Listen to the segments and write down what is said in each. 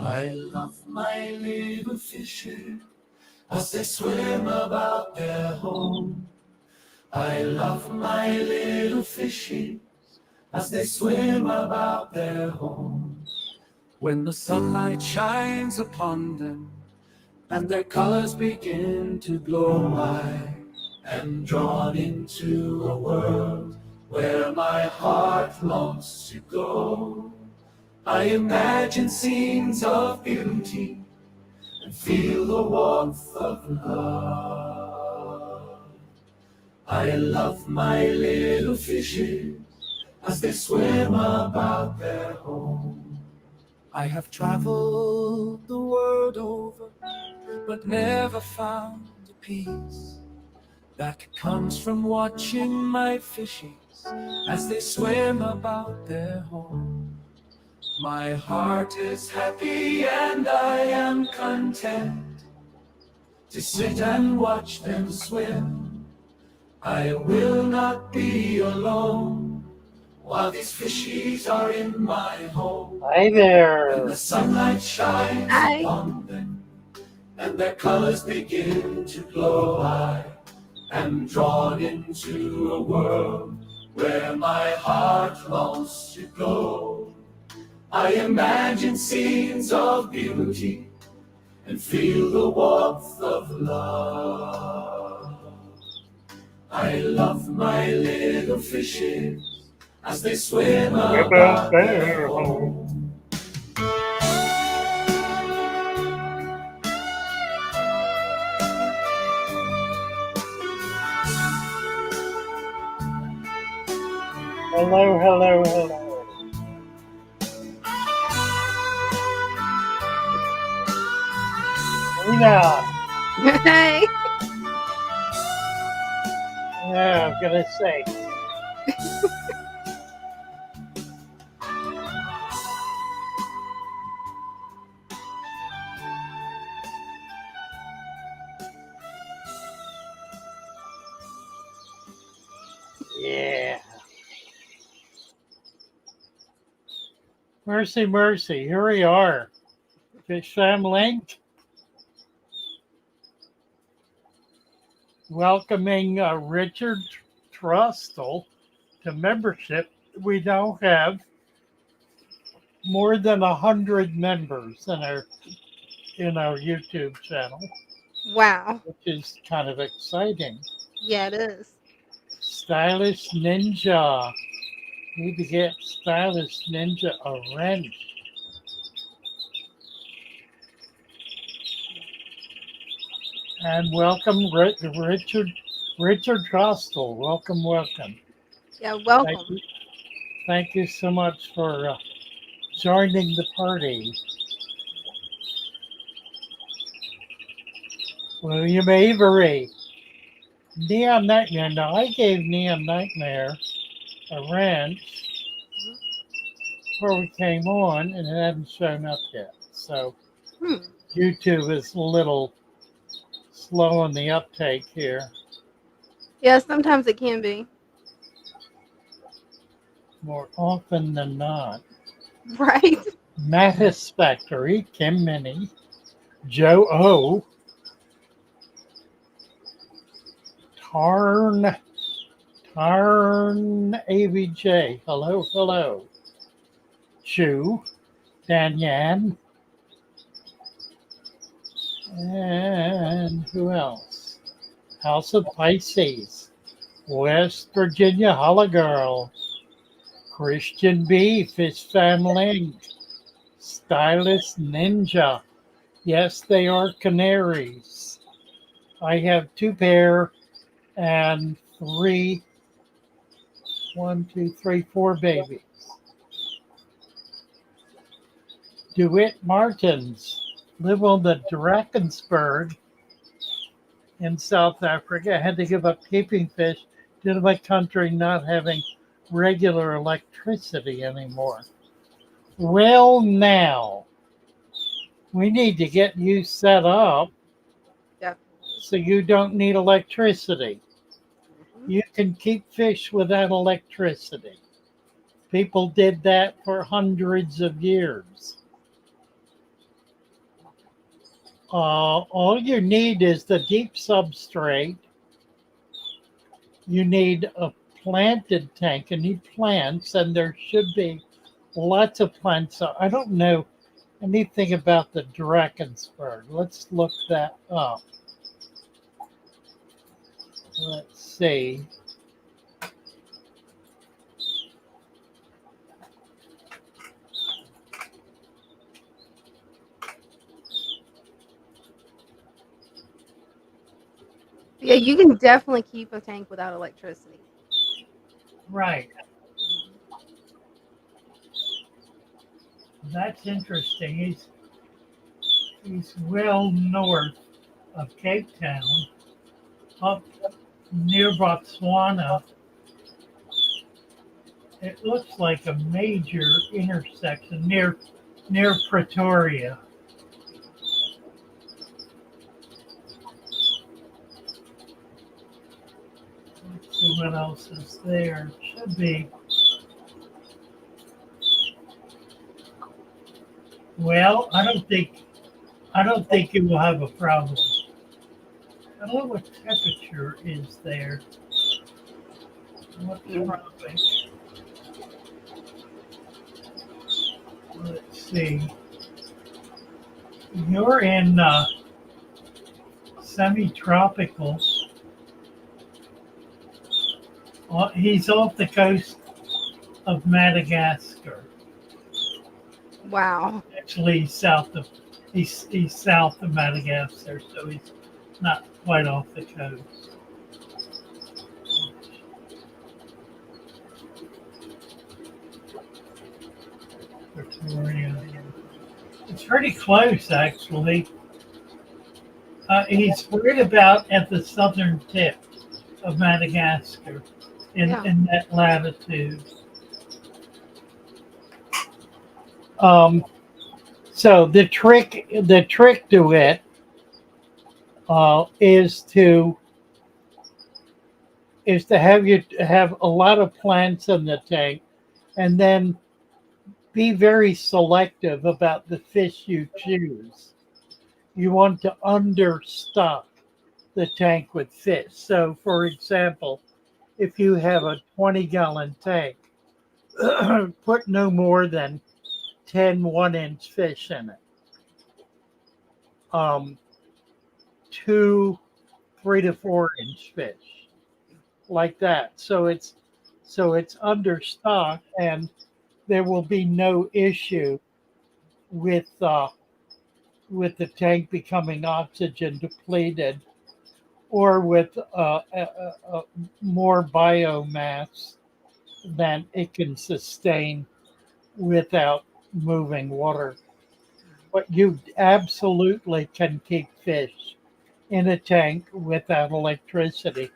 I love my little fishes as they swim about their home. I love my little fishes as they swim about their home. When the sunlight shines upon them and their colors begin to glow, I am drawn into a world where my heart longs to go. I imagine scenes of beauty and feel the warmth of love. I love my little fishes as they swim about their home. I have traveled the world over, but never found the peace that comes from watching my fishes as they swim about their home. My heart is happy and I am content to sit and watch them swim. I will not be alone while these fishies are in my home. Hi there. When the sunlight shines Hi. upon them and their colors begin to glow, I am drawn into a world where my heart longs to go. I imagine scenes of beauty and feel the warmth of love. I love my little fishes as they swim about their home. Hello, hello, hello. Dina. Hey. Yeah, I'm gonna say. Yeah. Mercy, mercy. Here we are. Fish family. Welcoming Richard Trustle to membership. We now have more than 100 members in our YouTube channel, Wow. which is kind of exciting. Yeah, it is. Stylish Ninja. Need to get Stylish Ninja a wrench. And welcome, Richard Trustle. Welcome, welcome. Yeah, welcome. Thank you so much for joining the party. William Avery. Neon Nightmare. Now, I gave Neon Nightmare a wrench before we came on, and it hadn't shown up yet. So YouTube is a little slow on the uptake here. Yeah, sometimes it can be. More often than not. Right. Mattis Factory, Kim Minnie, Joe O, Tarn AVJ, hello, hello. Chu, Dan Yan, and who else? House of Pisces, West Virginia Holla Girl, Christian B, Fish Family, Stylish Ninja. Yes, they are canaries. I have 2 pair and 4 babies. DeWitt Martins live on the Drakensberg in South Africa. I had to give up keeping fish due to my country not having regular electricity anymore. Well, now we need to get you set up so you don't need electricity. You can keep fish without electricity. People did that for hundreds of years. All you need is the deep substrate. You need a planted tank. You need plants, and there should be lots of plants. So I don't know anything about the Drakensberg. Let's look that up. Let's see. Yeah, you can definitely keep a tank without electricity. Right. Mhm. That's interesting. He's well north of Cape Town, up near Botswana. It looks like a major intersection near Pretoria. Let's see what else is there. Should be. Well, I don't think you will have a problem. I don't know what temperature is there. What tropic? Let's see. You're in semi-tropical. He's off the coast of Madagascar. Wow. Actually, he's south of Madagascar, so he's not quite off the coast. Pretoria. It's pretty close, actually. He's right about at the southern tip of Madagascar Yeah. in that latitude. Um, so the trick to it is to have a lot of plants in the tank, and then be very selective about the fish you choose. You want to understock the tank with fish. So, for example, if you have a 20-gallon tank, put no more than 10 1-inch fish in it. Um, two 3 to 4 inch fish, like that. So it's understocked, and there will be no issue with the tank becoming oxygen depleted, or with more biomass than it can sustain without moving water. But you absolutely can keep fish in a tank without electricity.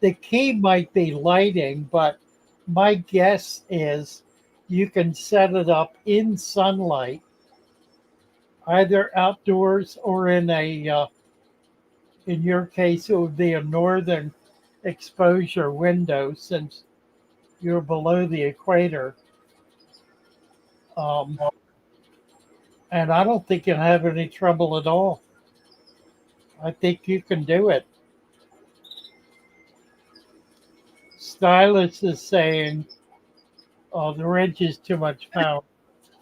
The key might be lighting, but my guess is you can set it up in sunlight, either outdoors or in your case, it would be a northern exposure window since you're below the equator. Um, and I don't think you'll have any trouble at all. I think you can do it. Stylus is saying, oh, the wrench is too much power.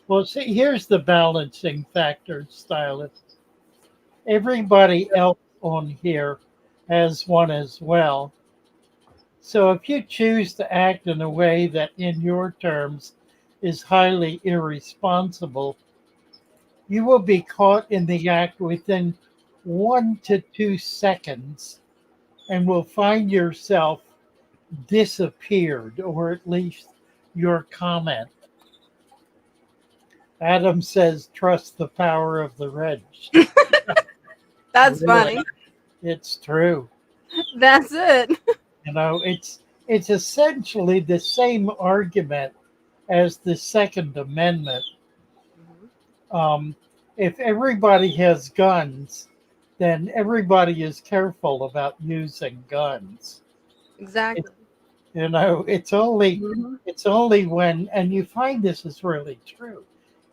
Well, see, here's the balancing factor, Stylus. Everybody else on here has one as well. So if you choose to act in a way that, in your terms, is highly irresponsible, you will be caught in the act within 1 to 2 seconds and will find yourself disappeared, or at least your comment. Adam says, trust the power of the wrench. That's Really, funny. it's true. That's it. It's essentially the same argument as the Second Amendment. Mhm. Um, if everybody has guns, then everybody is careful about using guns. It, Exactly. it's only Mhm. it's only when, and you find this is really true.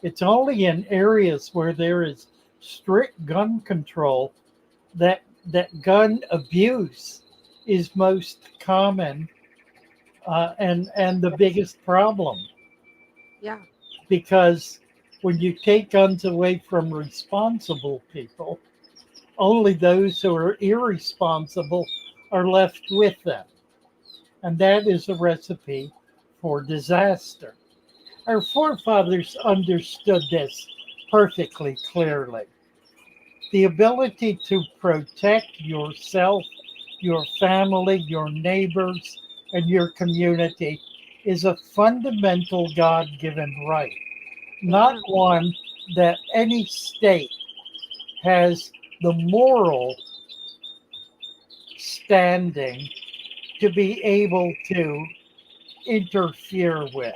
It's only in areas where there is strict gun control, that gun abuse is most common, and the biggest problem, Yeah. because when you take guns away from responsible people, only those who are irresponsible are left with them. And that is a recipe for disaster. Our forefathers understood this perfectly clearly. The ability to protect yourself, your family, your neighbors, and your community is a fundamental God given right, not Amen. one that any state has the moral standing to be able to interfere with.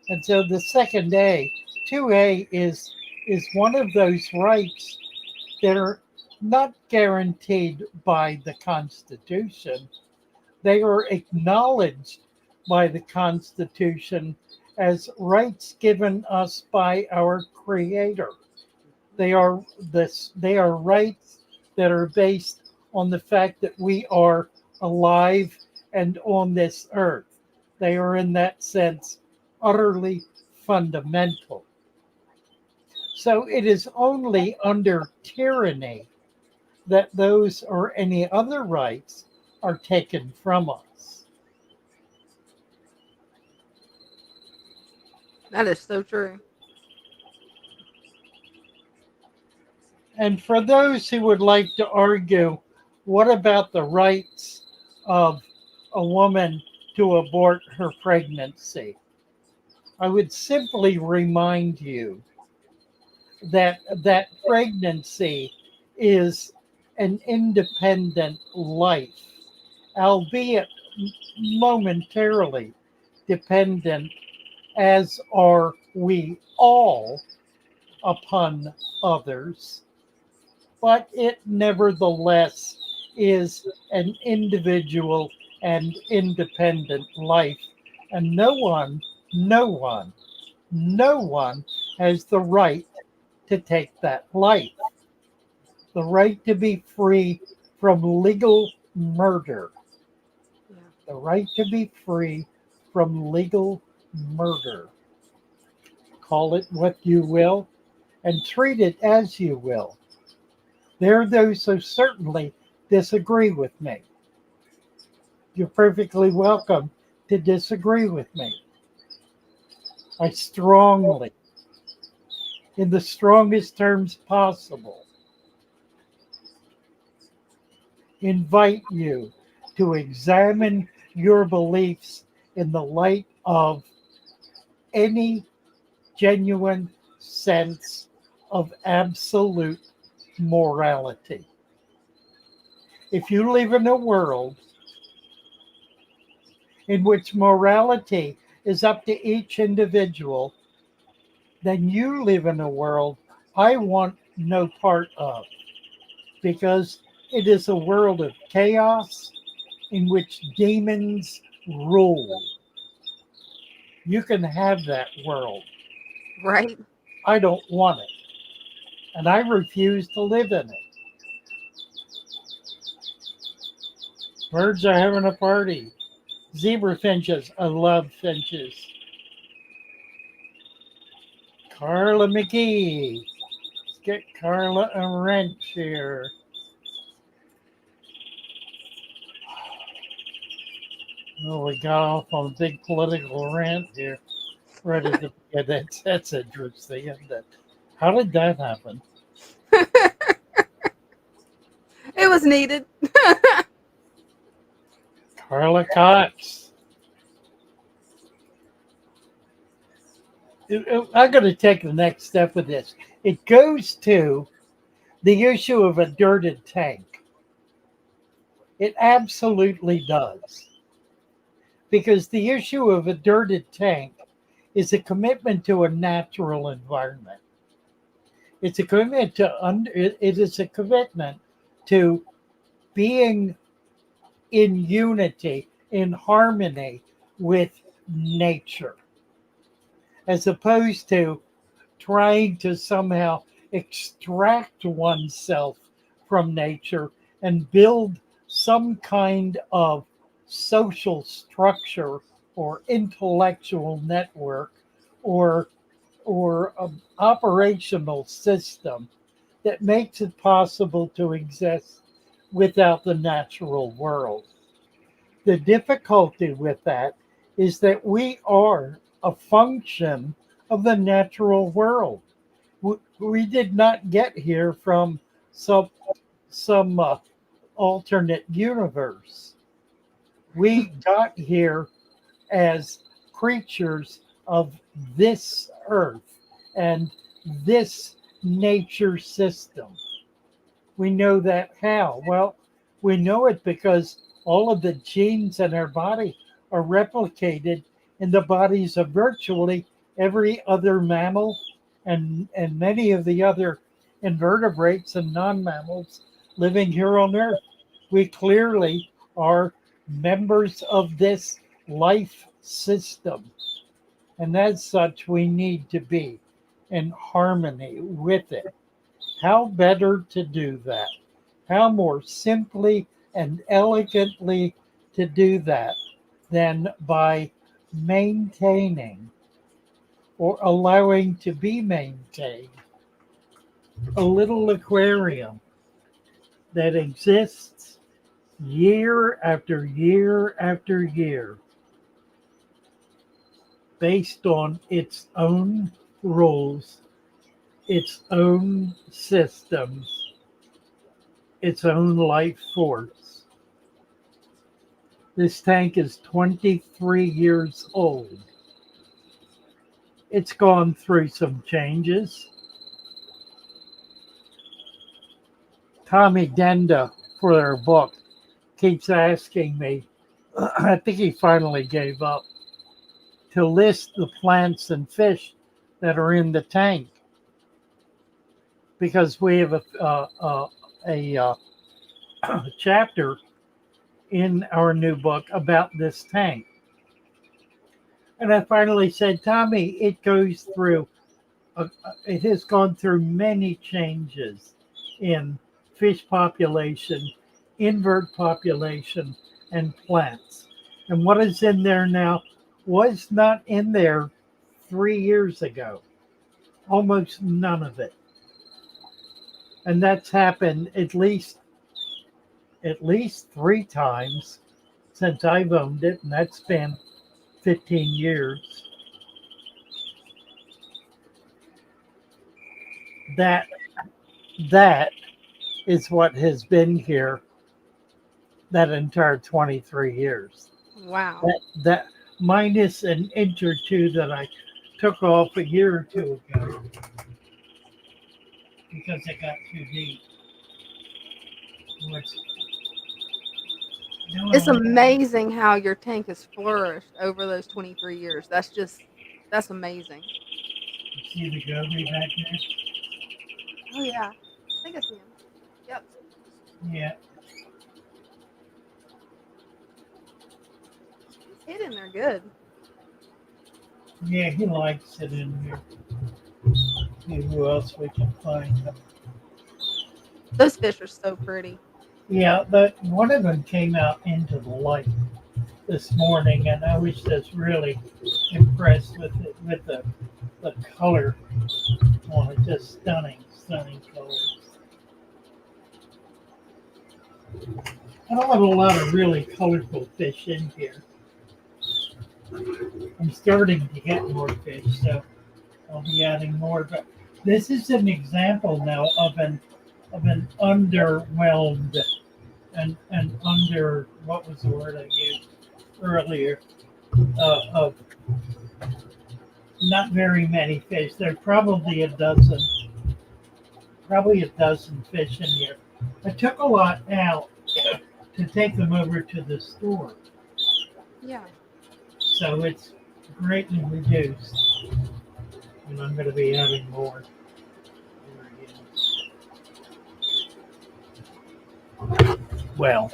And so the second A, 2A is one of those rights that are not guaranteed by the Constitution. They are acknowledged by the Constitution as rights given us by our Creator. They are rights that are based on the fact that we are alive and on this earth. They are in that sense utterly fundamental. So it is only under tyranny that those or any other rights are taken from us. That is so true. And for those who would like to argue, what about the rights of a woman to abort her pregnancy? I would simply remind you that pregnancy is an independent life, albeit momentarily dependent, as are we all, upon others, but it nevertheless is an individual and independent life, and no one, no one has the right to take that life. The right to be free from legal murder. Yeah. The right to be free from legal murder. Call it what you will and treat it as you will. There are those who certainly disagree with me. You're perfectly welcome to disagree with me. I strongly, in the strongest terms possible, invite you to examine your beliefs in the light of any genuine sense of absolute morality. If you live in a world in which morality is up to each individual, then you live in a world I want no part of, because it is a world of chaos in which demons rule. You can have that world. Right. I don't want it. And I refuse to live in it. Birds are having a party. Zebra finches. I love finches. Carla McGee. Let's get Carla a wrench here. Oh, we got off on a big political rant here. Right at the yeah, that's interesting, isn't it? How did that happen? It was needed. Carla Cox. I'm going to take the next step with this. It goes to the issue of a dirted tank. It absolutely does. Because the issue of a dirted tank is a commitment to a natural environment. It's a commitment it is a commitment to being in unity, in harmony with nature, as opposed to trying to somehow extract oneself from nature and build some kind of social structure or intellectual network or operational system that makes it possible to exist without the natural world. The difficulty with that is that we are a function of the natural world. We did not get here from some alternate universe. We got here as creatures of this earth and this nature system. We know that how? Well, we know it because all of the genes in our body are replicated in the bodies of virtually every other mammal and many of the other invertebrates and non-mammals living here on Earth. We clearly are members of this life system. And as such, we need to be in harmony with it. How better to do that? How more simply and elegantly to do that than by maintaining or allowing to be maintained a little aquarium that exists year after year after year based on its own rules, its own systems, its own life force. This tank is 23 years old. It's gone through some changes. Tommy Denda, for their book, keeps asking me, I think he finally gave up, to list the plants and fish that are in the tank. Because we have a chapter in our new book about this tank. And I finally said, Tommy, it goes through, it has gone through many changes in fish population, invert population, and plants. And what is in there now was not in there 3 years ago. Almost none of it. And that's happened at least 3 times since I've owned it, and that's been 15 years. That is what has been here that entire 23 years. Wow. That minus an inch or two that I took off a year or two ago because it got too deep. It's amazing how your tank has flourished over those 23 years. That's amazing. See the goby back there? Oh, yeah. I think I see him. Yep. Yeah. He's hidden there good. Yeah, he likes it in here. See who else we can find. Those fish are so pretty. Yeah, but one of them came out into the light this morning, and I was just really impressed with it, with the color on it. Just stunning colors. I don't have a lot of really colorful fish in here. I'm starting to get more fish, so I'll be adding more. But this is an example now of an underwhelmed and under, what was the word I used earlier, of not very many fish. There are probably a dozen fish in here. I took a lot out to take them over to the store. Yeah. So it's greatly reduced. And I'm going to be adding more. Well,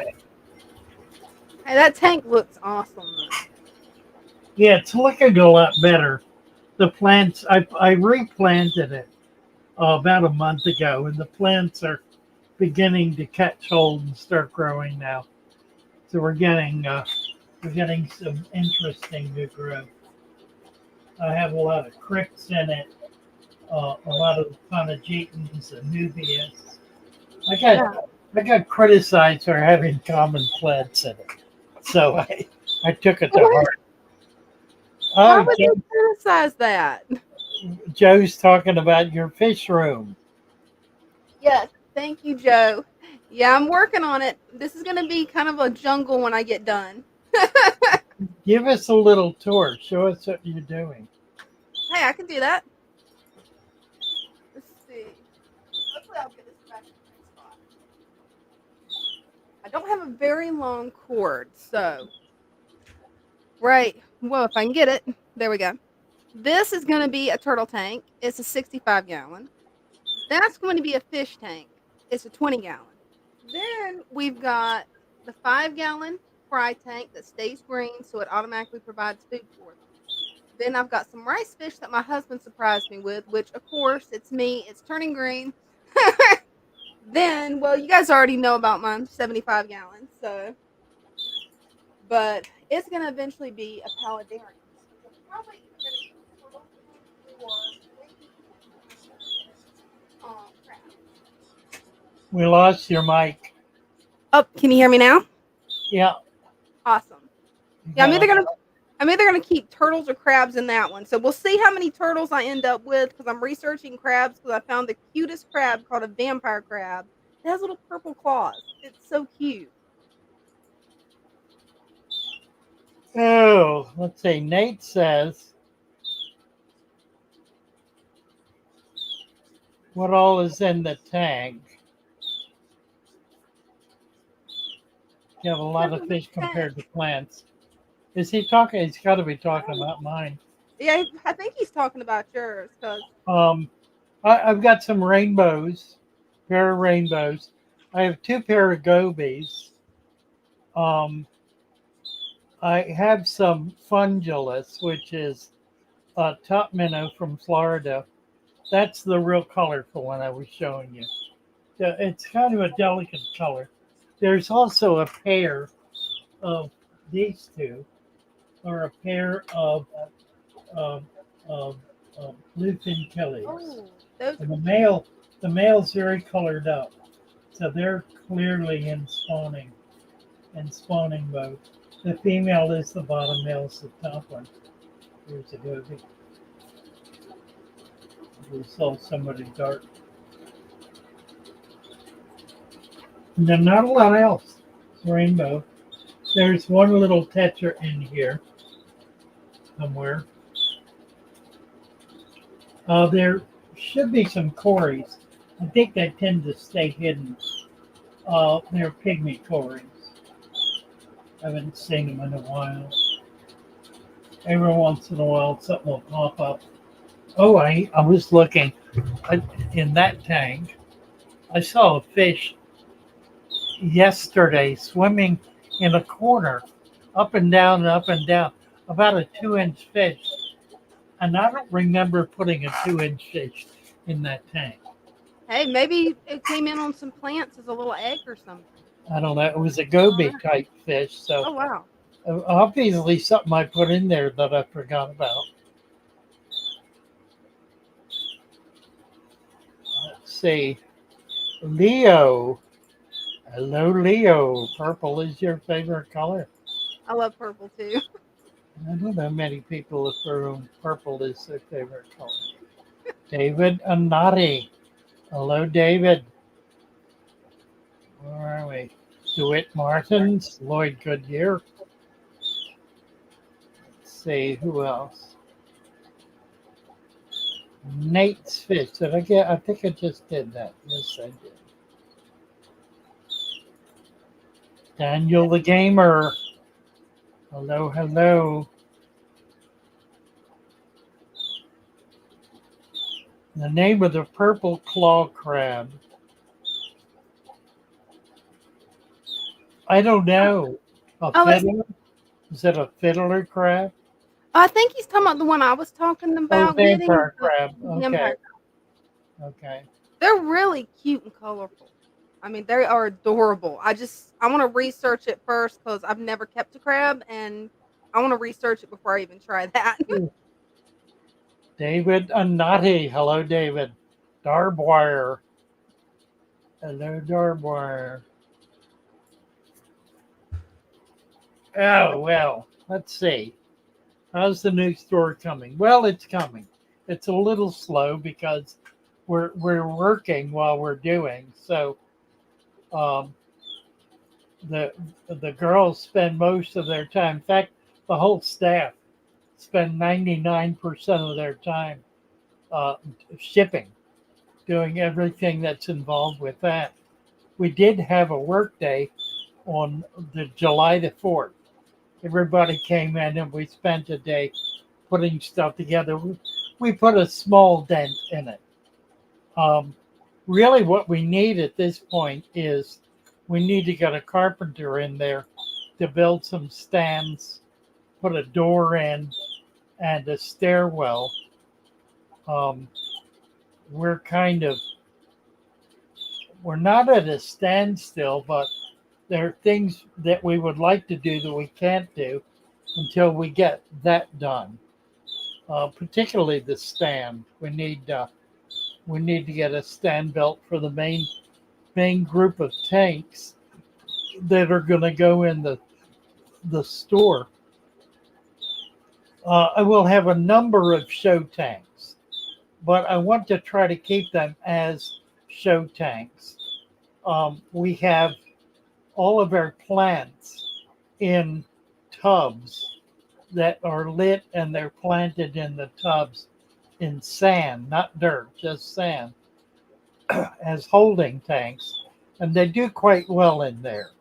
Hey, that tank looks awesome. yeah, it's looking a lot better. The plants, I replanted it about a month ago, and the plants are beginning to catch hold and start growing now. So we're getting some interesting new growth. I have a lot of cricks in it, a lot of Conogetans and Nubias. I got Yeah. I got criticized for having common plants in it, so I took it to What? heart. Why Oh, would they criticize that? Joe's talking about your fish room. Yes. Thank you, Joe. Yeah, I'm working on it. This is gonna be kind of a jungle when I get done. Give us a little tour. Show us what you're doing. Hey, I can do that. Let's see. Hopefully, I'll get this back in the right spot. I don't have a very long cord, so right. Well, if I can get it, there we go. This is going to be a turtle tank. It's a 65-gallon. That's going to be a fish tank. It's a 20-gallon. Then we've got the 5-gallon fry tank that stays green, so it automatically provides food for them. Then I've got some rice fish that my husband surprised me with, which of course it's me. It's turning green. Then, well, you guys already know about my 75 gallons, so but it's gonna eventually be a paludarium. So we're probably either gonna use turtles or maybe crab. We lost your mic. Oh, can you hear me now? Yeah. Awesome. You Yeah, got I'm either gonna keep turtles or crabs in that one. So we'll see how many turtles I end up with because I'm researching crabs because I found the cutest crab called a vampire crab. It has little purple claws. It's so cute. Oh, let's see. Nate says, what all is in the tank? You have a lot of fish compared to plants. Is he talking? He's got to be talking about mine. Yeah, I think he's talking about yours because Um, I've got some rainbows, pair of rainbows. I have two pair of gobies. Um, I have some fungulus, which is a top minnow from Florida. That's the real colorful one I was showing you. Yeah, it's kind of a delicate color. There's also a pair of these two, or a pair of, of, of bluefin killies. oh, those are And cute. the male's very colored up, so they're clearly in spawning mode. The female is the bottom, male's the top one. Here's a goby. We saw somebody dark. And then not a lot else. Rainbow. There's one little tetra in here somewhere. There should be some cories. I think they tend to stay hidden. They're pygmy cories. I haven't seen them in a while. Every once in a while, something will pop up. Oh, I was looking in that tank. I saw a fish yesterday swimming in a corner, up and down and up and down, about a 2-inch fish. And I don't remember putting a 2-inch fish in that tank. Hey, maybe it came in on some plants as a little egg or something. I don't know. It was a I don't goby know. type fish. So Oh wow. obviously something I put in there that I forgot about. Let's see. Leo. Hello, Leo. Purple is your favorite color. I love purple too. I don't know many people for whom purple is their favorite color. David Anati. Hello, David. Where are we? DeWitt Martins, Lloyd Goodyear. Let's see, who else? Nate's Fish. Did I get? I think I just did that. Yes, I did. Daniel the Gamer. Hello, hello. The name of the purple claw crab. I don't know. A Oh, fiddler? Is it a fiddler crab? I think he's talking about the one I was talking Oh, about getting vampire the crab. Okay. vampire. Okay. They're really cute and colorful. I mean, they are adorable. I want to research it first because I've never kept a crab, and I want to research it before I even try that. David Anati. Hello, David. Darbwire. Hello, Darbwire. Oh, well, let's see. How's the new store coming? Well, it's coming. It's a little slow because we're working while we're doing. So um, the the girls spend most of their time. In fact, the whole staff spend 99% of their time uh, shipping, doing everything that's involved with that. We did have a work day on the July the 4th. Everybody came in and we spent a day putting stuff together. We put a small dent in it. Um, really, what we need at this point is we need to get a carpenter in there to build some stands, put a door in, and a stairwell. Um, we're kind of we're not at a standstill, but there are things that we would like to do that we can't do until we get that done. Particularly the stand. We need to get a stand built for the main group of tanks that are going to go in the store. I will have a number of show tanks, but I want to try to keep them as show tanks. We have all of our plants in tubs that are lit and they're planted in the tubs in sand, not dirt, just sand, as holding tanks. And they do quite well in there.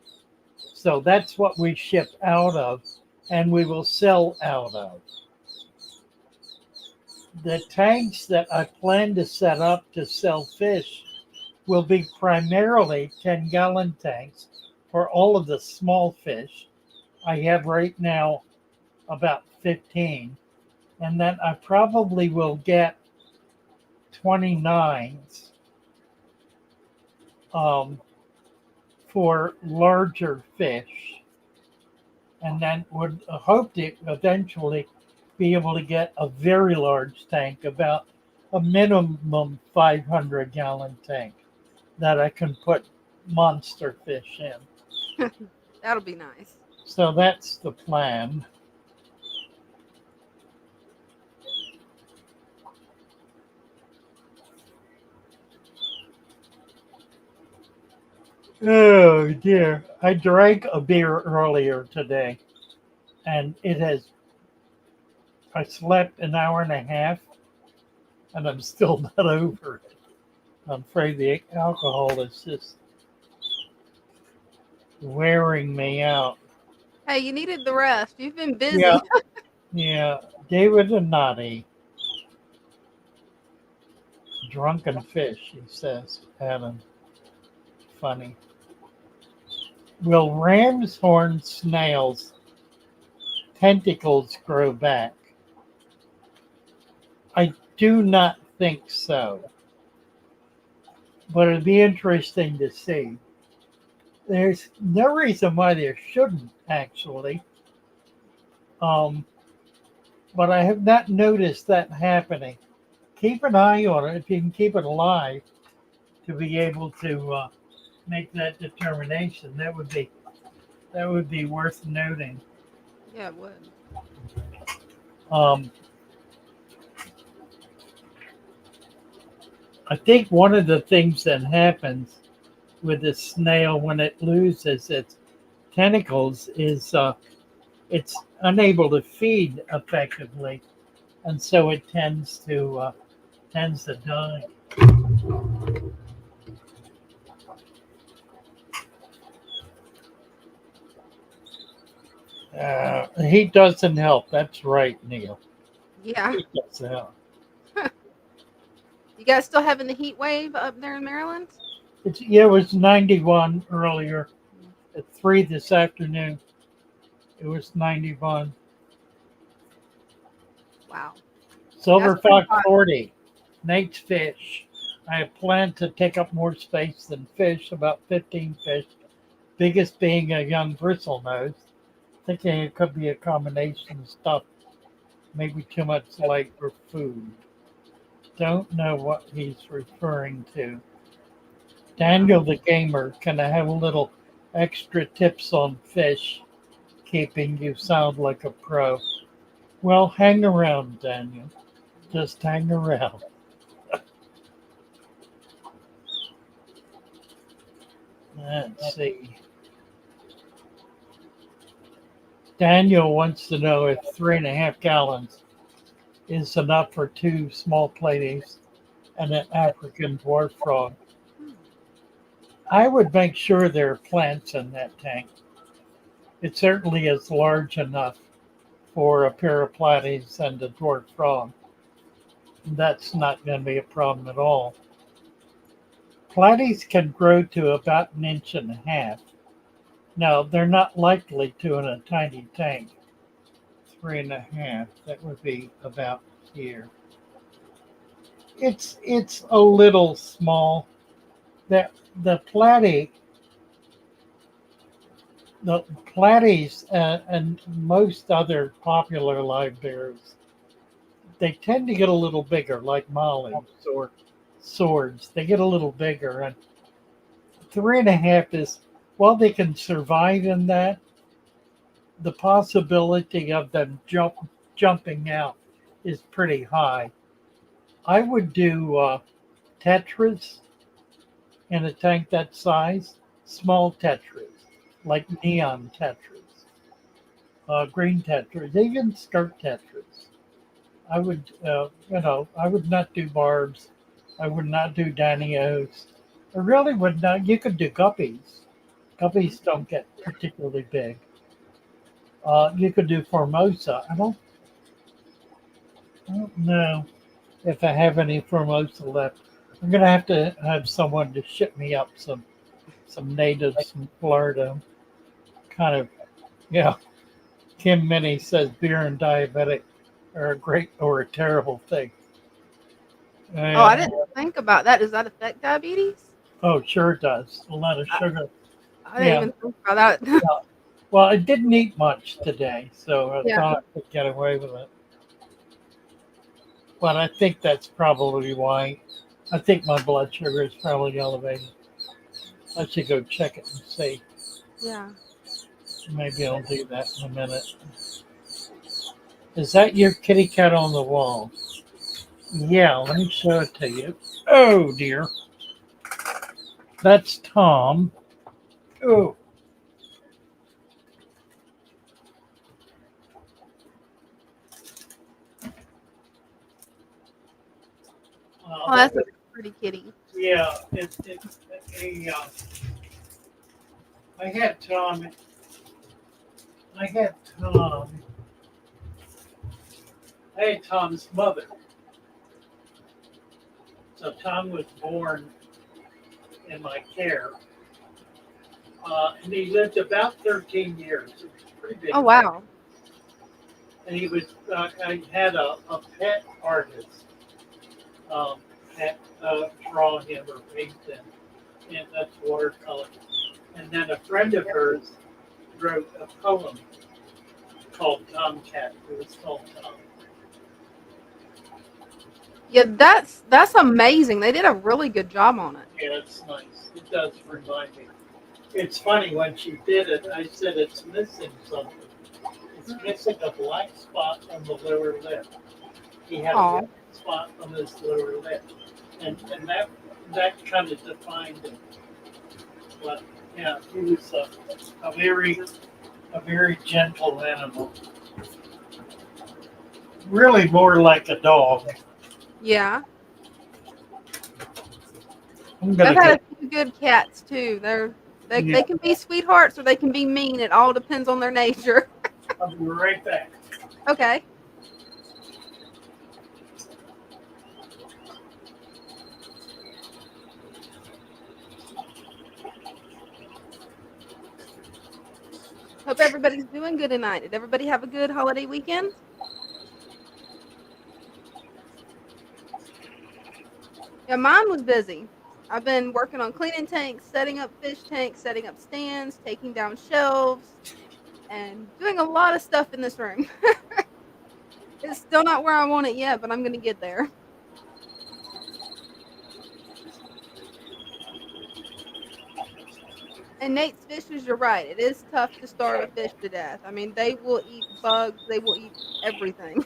So that's what we ship out of and we will sell out of. The tanks that I plan to set up to sell fish will be primarily 10-gallon tanks for all of the small fish. I have right now about 15. And then I probably will get 29s for larger fish. And then would hope to eventually be able to get a very large tank, about a minimum 500-gallon tank that I can put monster fish in. That'll be nice. So that's the plan. Oh dear. I drank a beer earlier today and I slept an hour and a half and I'm still not over it. I'm afraid the alcohol is just wearing me out. Hey, you needed the rest. You've been Yeah, busy. yeah. David and Noddy, drunken fish, he says. Adam, funny. Will ram's horn snails' tentacles grow back? I do not think so, but it'd be interesting to see. There's no reason why there shouldn't, actually. Um, but I have not noticed that happening. Keep an eye on it if you can keep it alive to be able to make that determination. That would be worth noting. Yeah, it would. Um, I think one of the things that happens with the snail when it loses its tentacles is it's unable to feed effectively, and so it tends to die. The heat doesn't help. That's right, Neil. Yeah. Heat doesn't help. You guys still having the heat wave up there in Maryland? It was 91 earlier. At 3 this afternoon, it was 91. Wow. Silver That's pretty Fox hot. 40, Nate's Fish. I plan to take up more space than fish, about 15 fish, biggest being a young bristlenose. Thinking it could be a combination of stuff, maybe too much light or food. Don't know what he's referring to. Daniel the gamer, can I have a little extra tips on fish keeping? You sound like a pro. Well, hang around, Daniel. Just hang around. Let's see. Daniel wants to know if 3.5 gallons is enough for two small platies and an African dwarf frog. I would make sure there are plants in that tank. It certainly is large enough for a pair of platies and a dwarf frog. That's not going to be a problem at all. Platies can grow to about 1.5 inches. Now, they're not likely to in a tiny tank. 3.5, that would be about here. It's a little small. The platy, the platies and most other popular live bears, they tend to get a little bigger, like mollies or swords. They get a little bigger, and 3.5 is, well, they can survive in that. The possibility of them jumping out is pretty high. I would do tetras in a tank that size, small tetras, like neon tetras, green tetras, even skirt tetras. I would, I would not do barbs. I would not do Danios. I really would not. You could do guppies. Guppies don't get particularly big. You could do Formosa. I don't know if I have any Formosa left. I'm gonna have to have someone to ship me up some natives from Florida. Kind of, yeah. Kim Minnie says beer and diabetic are a great or a terrible thing. Oh, I And, didn't think about that. Does that affect diabetes? oh, sure it does. A lot of I, sugar. I didn't Yeah. even think about that. Yeah. Well, I didn't eat much today, so I Yeah. thought I could get away with it. But I think that's probably why. I think my blood sugar is probably elevated. I should go check it and see. Yeah. Maybe I'll do that in a minute. Is that your kitty cat on the wall? Yeah, let me show it to you. Oh dear. That's Tom. Oh. Oh, that's a pretty kitty. Yeah, I had Tom. I had Tom. I had Tom's mother. So Tom was born in my care, and he lived about 13 years. It was pretty big. Oh, wow. And he was. I had a pet artist that draw him or paint him, and that's watercolor. And then a friend of hers wrote a poem called Tomcat. It was called Tom. Yeah, that's amazing. They did a really good job on it. Yeah, it's nice. It does remind me. It's funny, when she did it, I said it's missing something. It's missing a black spot on the lower lip. He had a Aw. black spot on his lower lip. And that kind of defined him. But yeah, he was a very gentle animal. Really more like a dog. Yeah. I'm gonna I've had get. a few good cats too. They Yeah, can be sweethearts or they can be mean. It all depends on their nature. I'll be right back. Okay. Hope everybody's doing good tonight. Did everybody have a good holiday weekend? Yeah, mine was busy. I've been working on cleaning tanks, setting up fish tanks, setting up stands, taking down shelves, and doing a lot of stuff in this room. It's still not where I want it yet, but I'm gonna get there. And Nate's fishes, you're right. It is tough to starve a fish to death. I mean, they will eat bugs, they will eat everything.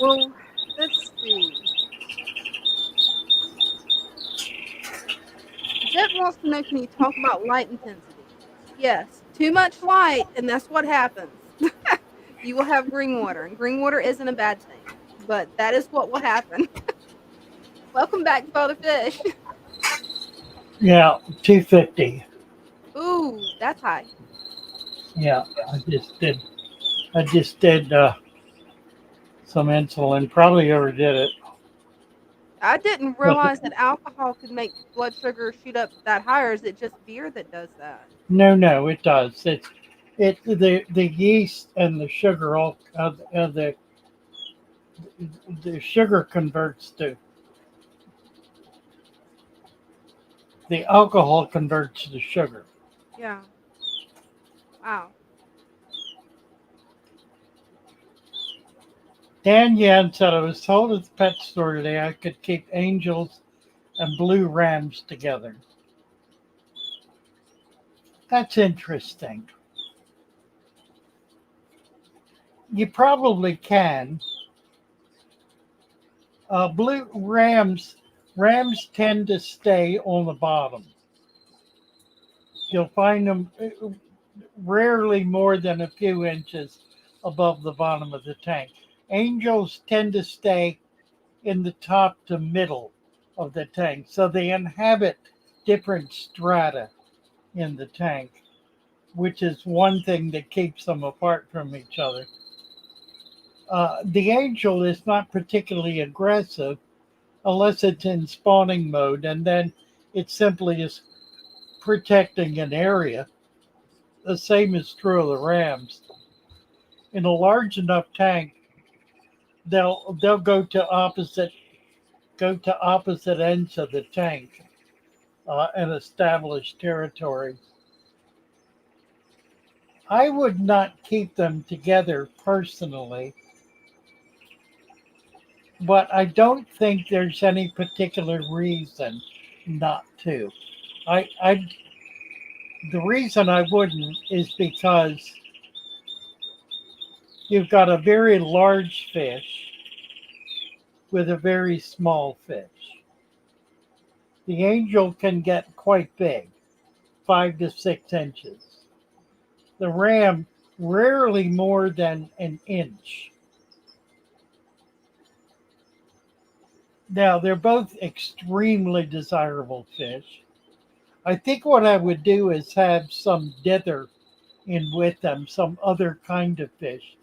Well, let's see. Jet wants to know, can you talk about light intensity? Yes, too much light, and that's what happens. You will have green water, and green water isn't a bad thing, but that is what will happen. Welcome back, Father Fish. Yeah, 250. Ooh, that's high. Yeah, I just did. I just did some insulin. Probably overdid it. I didn't But realize that alcohol could make blood sugar shoot up that high, or is it just beer that does that? no, it does. It the yeast and the sugar all the sugar converts to the alcohol converts to sugar. Yeah. Wow. Dan Yan said, I was told at the pet store today I could keep angels and blue rams together. That's interesting. You probably can. Blue rams tend to stay on the bottom. You'll find them rarely more than a few inches above the bottom of the tank. Angels tend to stay in the top to middle of the tank, so they inhabit different strata in the tank, which is one thing that keeps them apart from each other. The angel is not particularly aggressive unless it's in spawning mode, and then it simply is protecting an area. The same is true of the rams. In a large enough tank, they'll go to opposite ends of the tank and establish territory. I would not keep them together personally, but I don't think there's any particular reason not to. I the reason I wouldn't is because you've got a very large fish with a very small fish. The angel can get quite big, 5 to 6 inches. The ram rarely more than an inch. Now they're both extremely desirable fish. I think what I would do is have some dither in with them, some other kind of fish,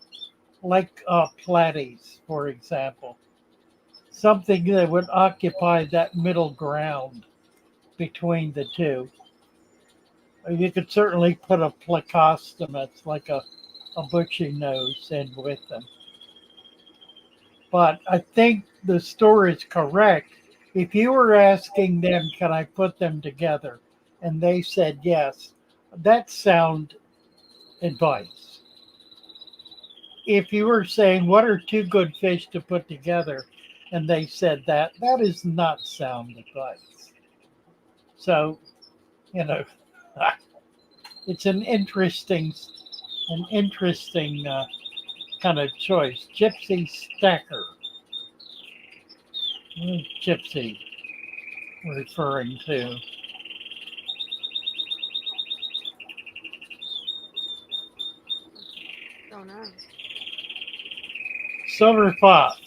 like platies, for example. Something that would occupy that middle ground between the two. You could certainly put a plecostomus, like a bushy nose, in with them. But I think the story is correct. If you were asking them, can I put them together? And they said yes, that's sound advice. If you were saying, what are two good fish to put together? And they said that, that is not sound advice. So, you know, it's an interesting kind of choice. Gypsy Stacker. What is Gypsy referring to? Don't know. Silver Fox.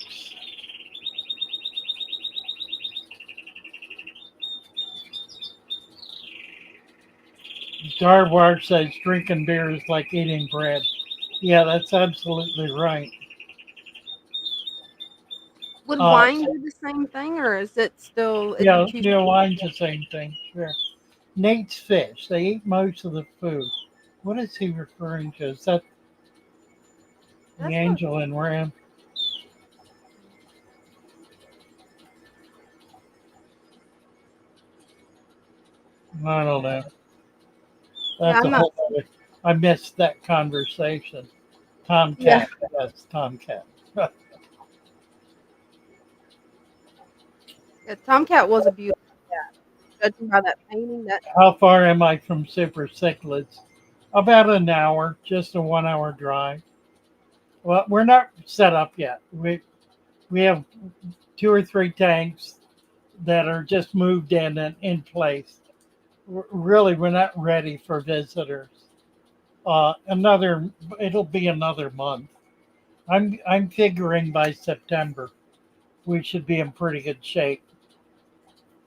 Darwar says drinking beer is like eating bread. Yeah, that's absolutely right. Would Uh, wine do the same thing, or is it still is it yeah, too Neil sweet? Line's the same thing. Sure. Nate's fish. They eat most of the food. What is he referring to? Is that the That's what angel and ram? I don't know. Yeah, That's I'm a not. whole other. I missed that conversation. Yeah, Tomcat. Yes, Tomcat. yeah. Tomcat was a beautiful cat. Judging by that painting, that How far am I from Super Cichlids? About an hour, just a 1 hour drive. Well, we're not set up yet. We have 2 or 3 tanks that are just moved in and in place. Really, we're not ready for visitors. Another, it'll be another month. I'm figuring by September we should be in pretty good shape.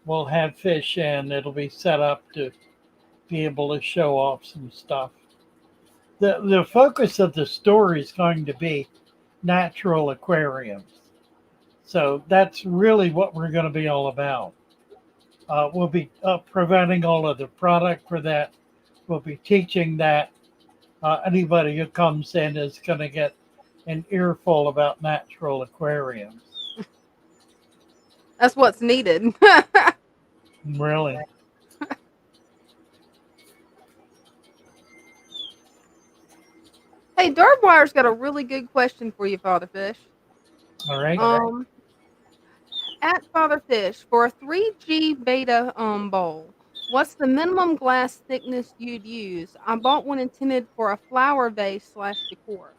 We'll have fish in. It'll be set up to be able to show off some stuff. The focus of the story is going to be natural aquariums. So that's really what we're going to be all about. We'll be providing all of the product for that. We'll be teaching that. Anybody who comes in is going to get an earful about natural aquariums. that's what's needed. Really. Hey, Dartwire's got a really good question for you, Father Fish. All right. Um, at Father Fish, for a 3G beta bowl, what's the minimum glass thickness you'd use? I bought one intended for a flower vase slash decor.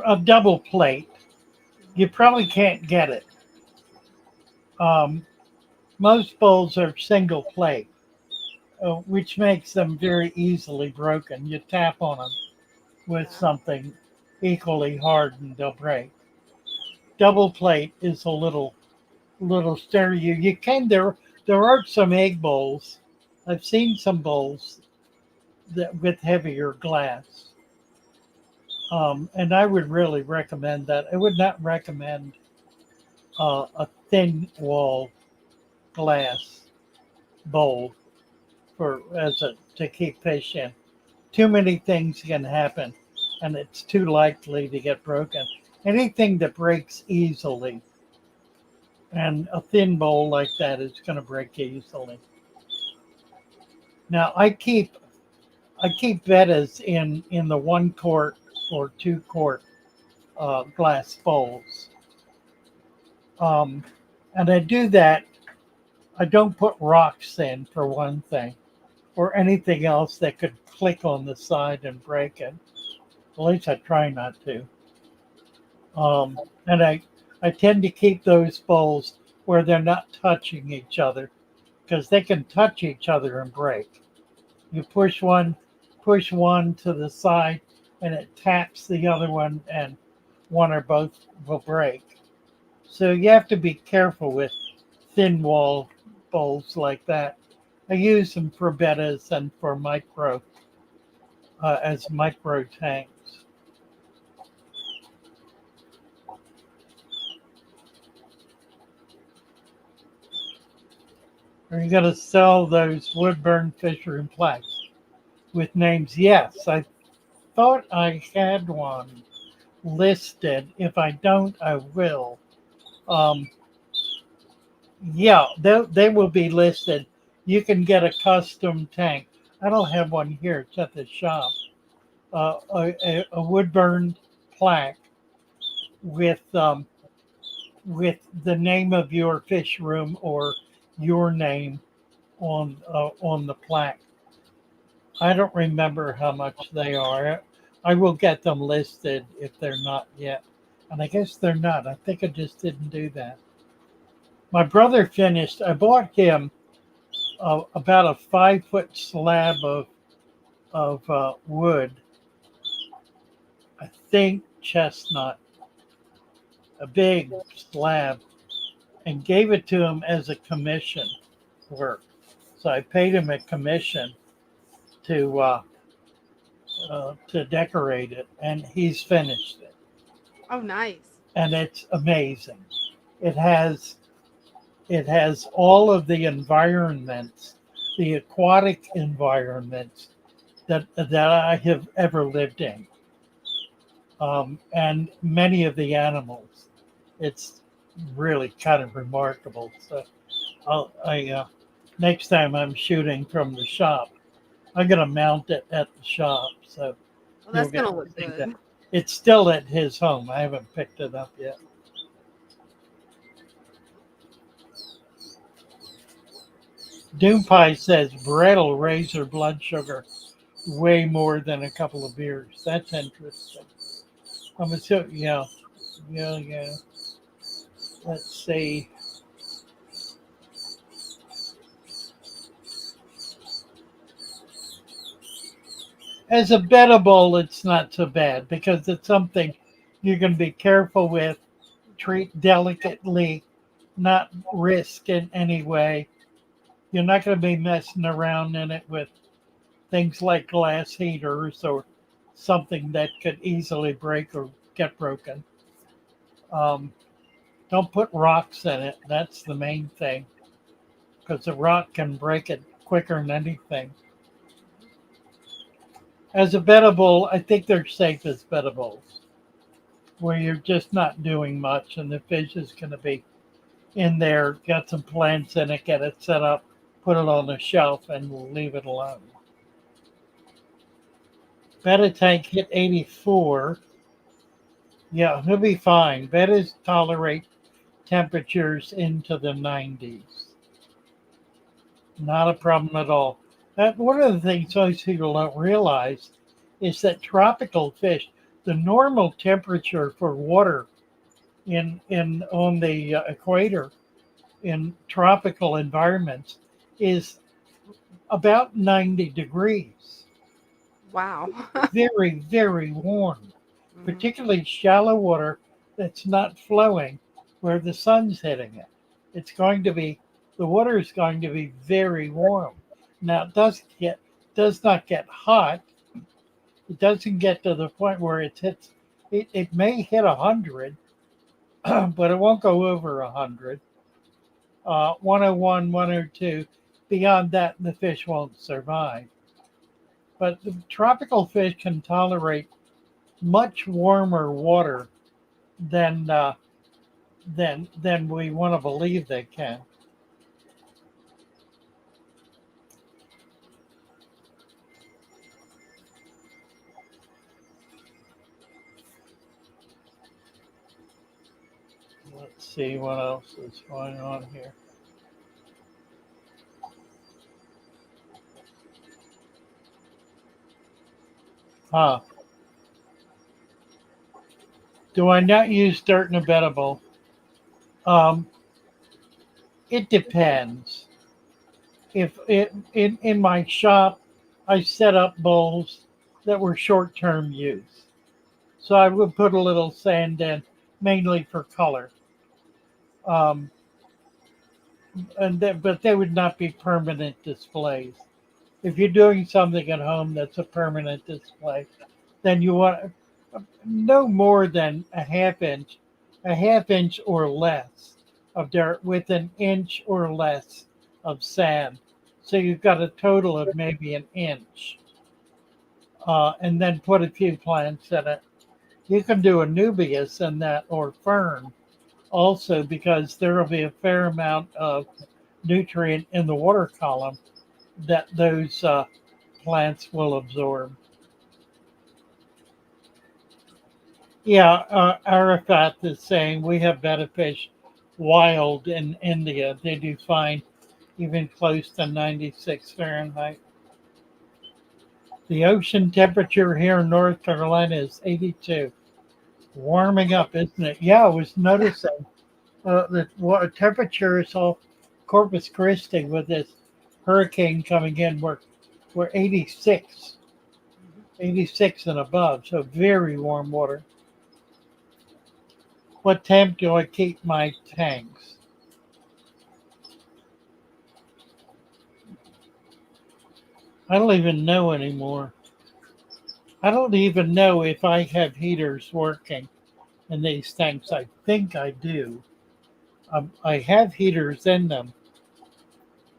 A double plate. You probably can't get it. Um, most bowls are single plate, which makes them very easily broken. You tap on them with Yeah. something equally hard and they'll break. Double plate is a little stereo. You can there are some egg bowls. I've seen some bowls that with heavier glass. And I would really recommend that. I would not recommend a thin wall glass bowl for as a to keep fish in. Too many things can happen, and it's too likely to get broken. Anything that breaks easily, and a thin bowl like that is going to break easily. Now I keep bettas in the 1 quart or 2 quart glass bowls, um, and I do that. I don't put rocks in for one thing, or anything else that could click on the side and break it. At least I try not to. And I tend to keep those bowls where they're not touching each other because they can touch each other and break. You push one to the side, and it taps the other one, and one or both will break. So you have to be careful with thin wall bowls like that. I use them for bettas and for micro as micro tanks. Are you going to sell those woodburn fishery plaques with names? Yes, I thought I had one listed. If I don't, I will. Um, yeah, they will be listed. You can get a custom tank. I don't have one here. It's at the shop. A woodburn plaque with with the name of your fish room or your name on the plaque. I don't remember how much they are. I will get them listed if they're not yet. And I guess they're not. I think I just didn't do that. My brother finished, I bought him about a 5 foot slab of wood, I think chestnut, a big slab, and gave it to him as a commission work. So I paid him a commission to to decorate it, and he's finished it, Oh, nice. and it's amazing. It has it has all of the environments, the aquatic environments that I have ever lived in, and many of the animals. It's really kind of remarkable. So Next time I'm shooting from the shop, I'm gonna mount it at the shop, so Well, you'll that's get gonna to look see that. good. It's still at his home. I haven't picked it up yet. Doom Pie says bread will raise her blood sugar way more than a couple of beers. That's interesting. I'm assuming, yeah. Let's see. As a bettable, it's not so bad because it's something you can be careful with, treat delicately, not risk in any way. You're not going to be messing around in it with things like glass heaters or something that could easily break or get broken. Um, don't put rocks in it. That's the main thing because the rock can break it quicker than anything. As a bettable, I think they're safe as bettables, where you're just not doing much and the fish is going to be in there, got some plants in it, get it set up, put it on the shelf, and we'll leave it alone. Betta tank hit 84. Yeah, he'll be fine. Bettas tolerate temperatures into the 90s. Not a problem at all. One of the things most people don't realize is that tropical fish, the normal temperature for water in on the equator in tropical environments is about 90 degrees. Wow. Very, very warm, Mhm. particularly shallow water that's not flowing where the sun's hitting it. It's going to be, the water is going to be very warm. Now, does not get hot. It doesn't get to the point where it may hit 100, but it won't go over 100. 101, 102. Beyond that, the fish won't survive. But the tropical fish can tolerate much warmer water than we want to believe they can. Let's see what else is going on here. Huh. Do I not use dirt in a bettable? Um, it depends. If it in my shop, I set up bowls that were short-term use. So I would put a little sand in, mainly for color. Um, but they would not be permanent displays. If you're doing something at home that's a permanent display, then you want no more than a half inch or less of dirt with an inch or less of sand. So you've got a total of maybe an inch, and then put a few plants in it. You can do a nubius in that or fern also because there will be a fair amount of nutrient in the water column that those plants will absorb. Yeah, Arafat is saying we have better fish wild in India. They do fine, even close to 96 Fahrenheit. The ocean temperature here in North Carolina is 82. Warming up, isn't it? Yeah, I was noticing the temperature is all Corpus Christi with this hurricane coming in. We're 86, Mhm. 86 and above, so very warm water. What temp do I keep my tanks? I don't even know anymore. I don't even know if I have heaters working in these tanks. I think I do. I have heaters in them.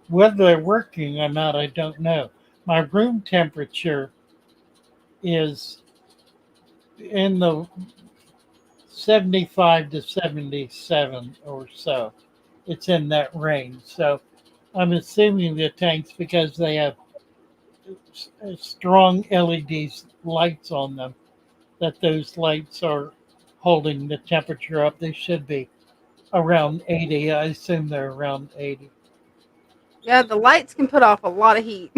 Whether they're working or not, I don't know. My room temperature is in the 75 to 77 or so. it's in that range. So I'm assuming the tanks, because they have strong LED lights on them, that those lights are holding the temperature up. They should be around 80. I assume they're around 80. Yeah, the lights can put off a lot of heat.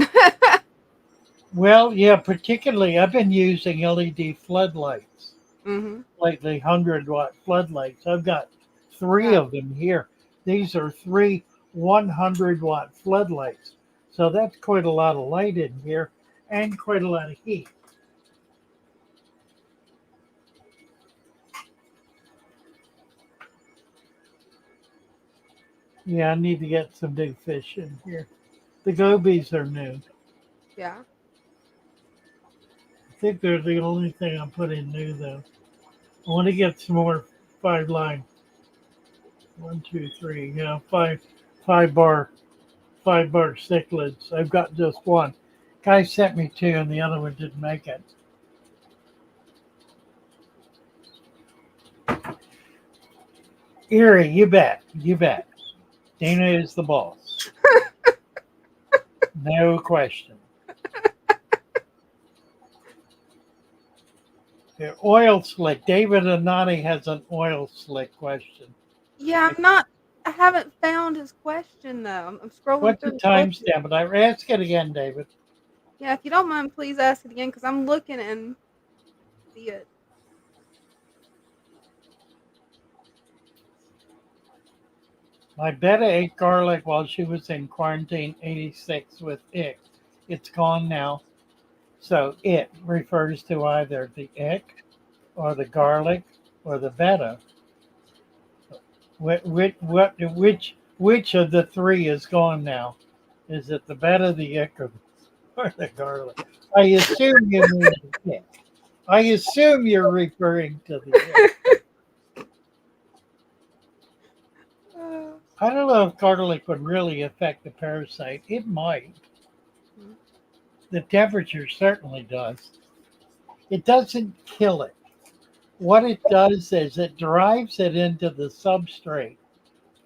Well, yeah, particularly I've been using LED floodlights hmm lately, 100-watt floodlights. I've got three Yeah. of them here. These are three 100-watt floodlights. So that's quite a lot of light in here and quite a lot of heat. Yeah, I need to get some big fish in here. The gobies are new. Yeah. I think they're the only thing I'm putting new though. I want to get some more 5 line. 1, 2, 3. Yeah, five bar 5 bar cichlids. I've got just one. Guy sent me two, and the other one didn't make it. Erie, you bet, you bet. Dina is the boss. No question. The oil slick. David Anani has an oil slick question. Yeah, I'm not. I haven't found his question though. I'm scrolling What's the through the questions. timestamp? But I ask it again, David. Yeah, if you don't mind, please ask it again because I'm looking and see it. My betta ate garlic while she was in quarantine 86 with ick. It's gone now. So it refers to either the ick or the garlic or the betta. Which of the three is gone now? Is it the betta, the ick, or the garlic? I assume you mean the ick. I assume you're referring to the ick. Uh, I don't know if garlic would really affect the parasite. It might. hmm. The temperature certainly does. It doesn't kill it. What it does is it drives it into the substrate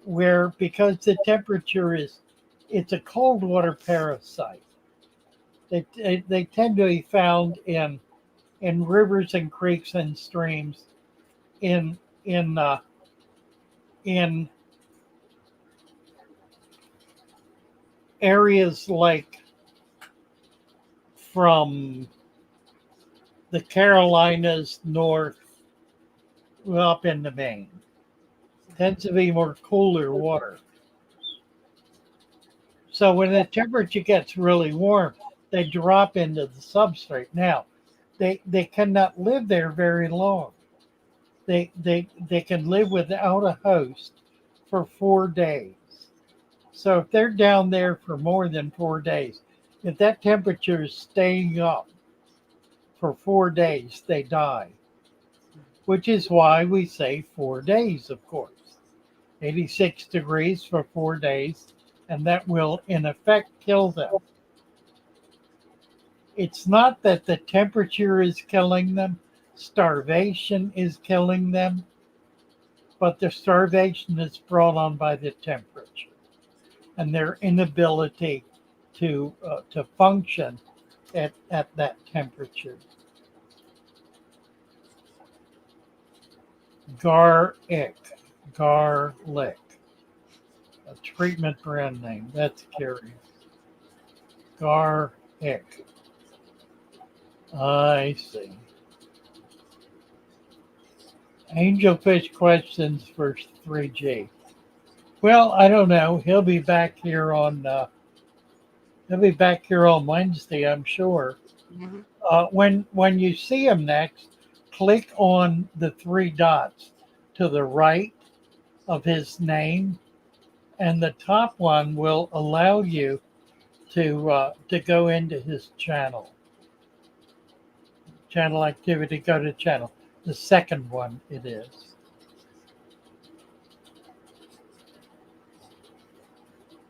where, because the temperature is, it's a cold water parasite. They tend to be found in rivers and creeks and streams in in uh, in areas like from the Carolinas north up into Maine. Tends to be more cooler water. So when the temperature gets really warm, they drop into the substrate. Now, they cannot live there very long. They can live without a host for 4 days. So if they're down there for more than 4 days, if that temperature is staying up for 4 days, they die. Which is why we say 4 days, of course. 86 degrees for 4 days, and that will in effect kill them. It's not that the temperature is killing them, starvation is killing them, but the starvation is brought on by the temperature and their inability to function at that temperature. Garlic, garlic, a treatment brand name. That's curious. Garlic. I see. Angelfish questions for 3G. Well, I don't know. He'll be back here on Wednesday, I'm sure. Mhm. When you see him next, click on the three dots to the right of his name, and the top one will allow you to go into his channel. Channel activity, go to channel. The second one it is.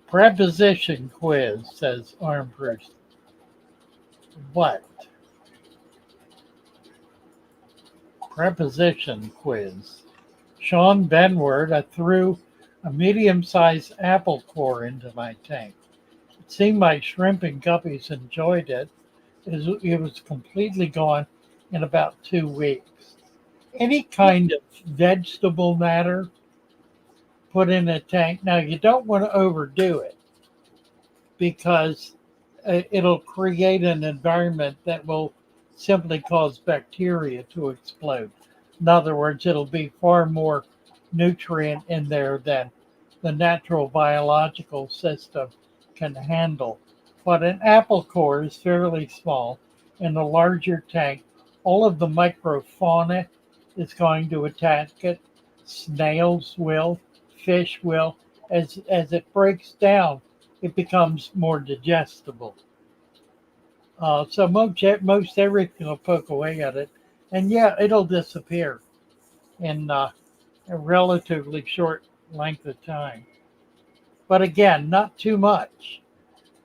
Preposition quiz, says Armbruster. What? Preposition quiz. Sean Benward, a medium-sized apple core into my tank. It seemed my shrimp and guppies enjoyed it. It was completely gone in about 2 weeks. Any kind of vegetable matter put in a tank. Now, you don't want to overdo it because it'll create an environment that will simply cause bacteria to explode. In other words, it'll be far more nutrient in there than the natural biological system can handle. But an apple core is fairly small. In a larger tank, all of the microfauna is going to attack it. Snails will, fish will. As it breaks down, it becomes more digestible. So most everything will poke away at it, and yeah, it'll disappear in a relatively short length of time. But again, not too much.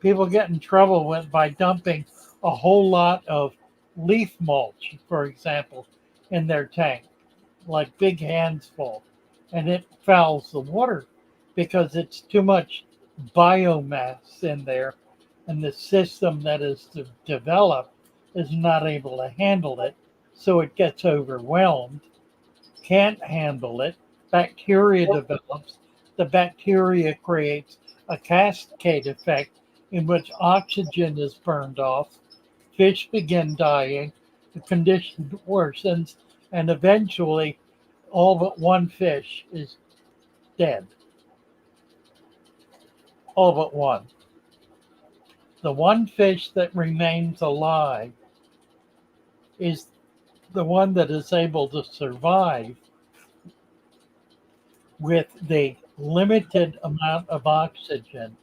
People get in trouble by dumping a whole lot of leaf mulch, for example, in their tank, like big hands full, and it fouls the water because it's too much biomass in there, and the system that is developed is not able to handle it, so it gets overwhelmed, can't handle it. Bacteria develops. The bacteria creates a cascade effect in which oxygen is burned off. Fish begin dying. The condition worsens, and eventually, all but one fish is dead. All but one. The one fish that remains alive is the one that is able to survive with the limited amount of oxygen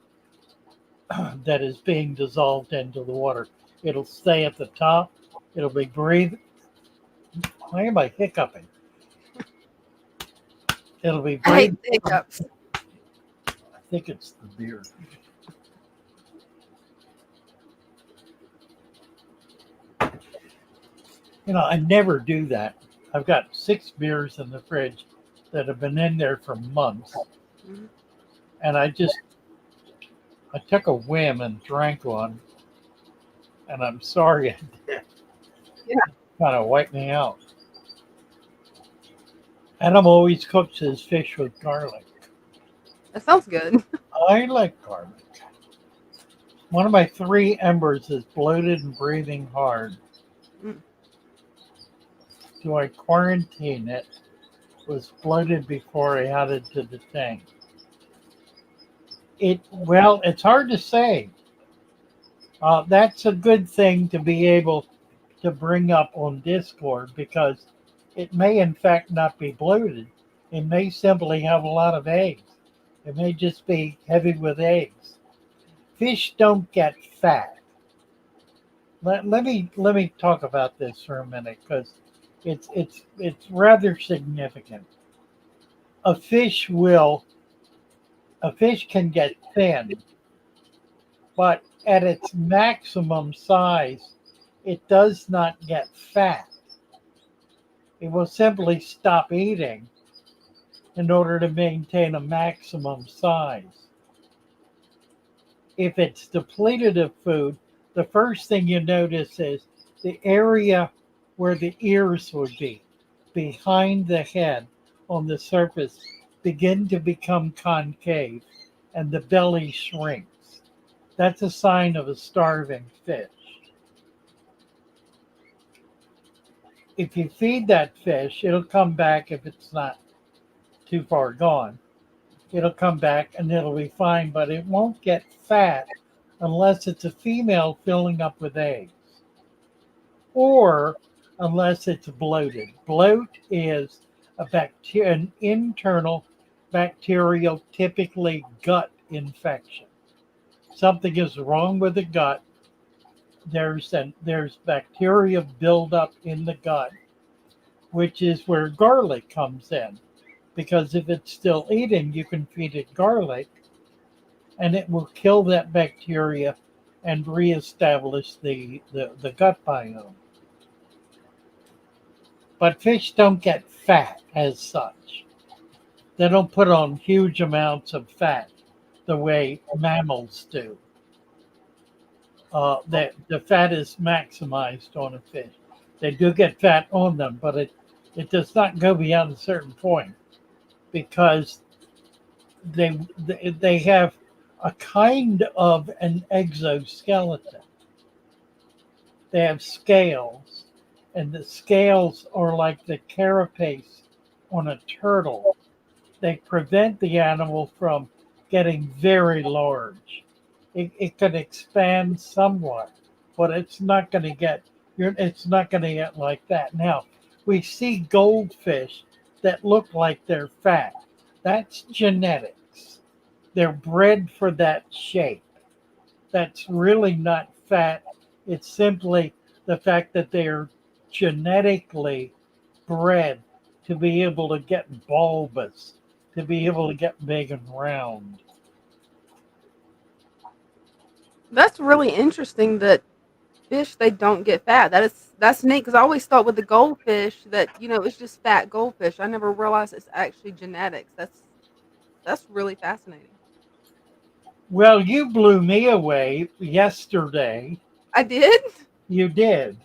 that is being dissolved into the water. It'll stay at the top. It'll be breathing. Why am I hiccuping? It'll be I hate breathing. the hiccups. I think it's the beer. I never do that. I've got 6 beers in the fridge that have been in there for months. And I took a whim and drank one. And I'm sorry I did. Yeah. Kind of wiped me out. Adam always cooks his fish with garlic. That sounds good. I like garlic. One of my 3 embers is bloated and breathing hard. Mm. Do I quarantine it? Was bloated before I had it to the tank. It's hard to say. That's a good thing to be able to bring up on Discord because it may in fact not be bloated. It may simply have a lot of eggs. It may just be heavy with eggs. Fish don't get fat. Let me talk about this for a minute because it's rather significant. A fish can get thin, but at its maximum size, it does not get fat. It will simply stop eating in order to maintain a maximum size. If it's depleted of food, the first thing you notice is the area where the ears would be, behind the head on the surface, begin to become concave and the belly shrinks. That's a sign of a starving fish. If you feed that fish, it'll come back if it's not too far gone. It'll come back and it'll be fine, but it won't get fat unless it's a female filling up with eggs or unless it's bloated. Bloat is an internal bacterial, typically gut infection. Something is wrong with the gut. There's bacteria buildup in the gut, which is where garlic comes in. Because if it's still eating, you can feed it garlic and it will kill that bacteria and reestablish the gut biome. But fish don't get fat as such. They don't put on huge amounts of fat the way mammals do. The fat is maximized on a fish. They do get fat on them, but it does not go beyond a certain point because they have a kind of an exoskeleton. They have scales, and the scales are like the carapace on a turtle. They prevent the animal from getting very large. It can expand somewhat, but it's not going to get like that. Now, we see goldfish that look like they're fat. That's genetics. They're bred for that shape. That's really not fat. It's simply the fact that they are genetically bred to be able to get bulbous, to be able to get big and round. That's really interesting that fish they don't get fat. That's neat because I always thought with the goldfish that it's just fat goldfish. I never realized it's actually genetics. That's really fascinating. Well, you blew me away yesterday. I did. You did.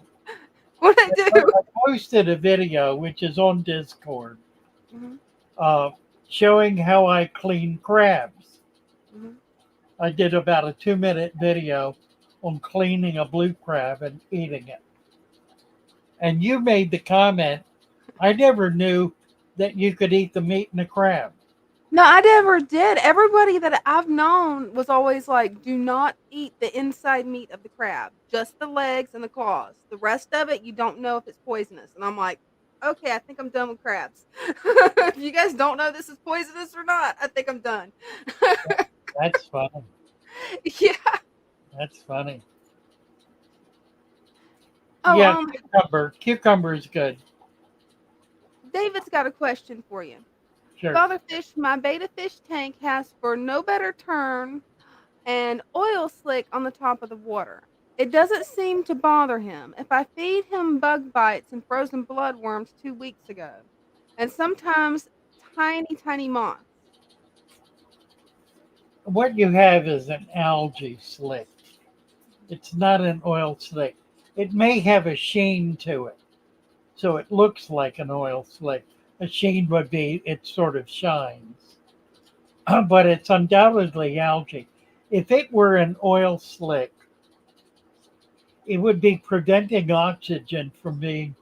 What I do? I posted a video, which is on Discord, Hmm. uh, showing how I clean crabs. Hmm. I did about a 2-minute video on cleaning a blue crab and eating it. And you made the comment, I never knew that you could eat the meat in a crab. No, I never did. Everybody that I've known was always like, "Do not eat the inside meat of the crab, just the legs and the claws. The rest of it, you don't know if it's poisonous." And I'm like, "Okay, I think I'm done with crabs. If you guys don't know this is poisonous or not, I think I'm done." That's funny. Yeah. That's funny. Oh, Yeah, cucumber. Cucumber is good. David's got a question for you. Sure. Father Fish, my beta fish tank has for no better term and oil slick on the top of the water. It doesn't seem to bother him. If I feed him bug bites and frozen bloodworms 2 weeks ago, and sometimes tiny, tiny moths. What you have is an algae slick. It's not an oil slick. It may have a sheen to it, so it looks like an oil slick. A sheen would be it sort of shines, but it's undoubtedly algae. If it were an oil slick, it would be preventing oxygen from being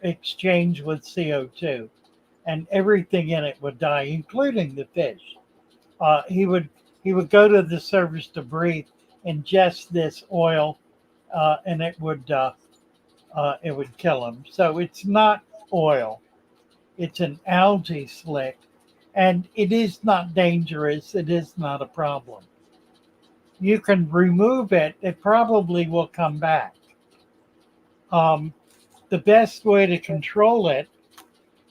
exchanged with CO2, and everything in it would die, including the fish. Uh, he would he would go to the surface to breathe, ingest this oil, and it would kill him. So it's not oil; it's an algae slick, and it is not dangerous. It is not a problem. You can remove it; it probably will come back. Um, the best way to control it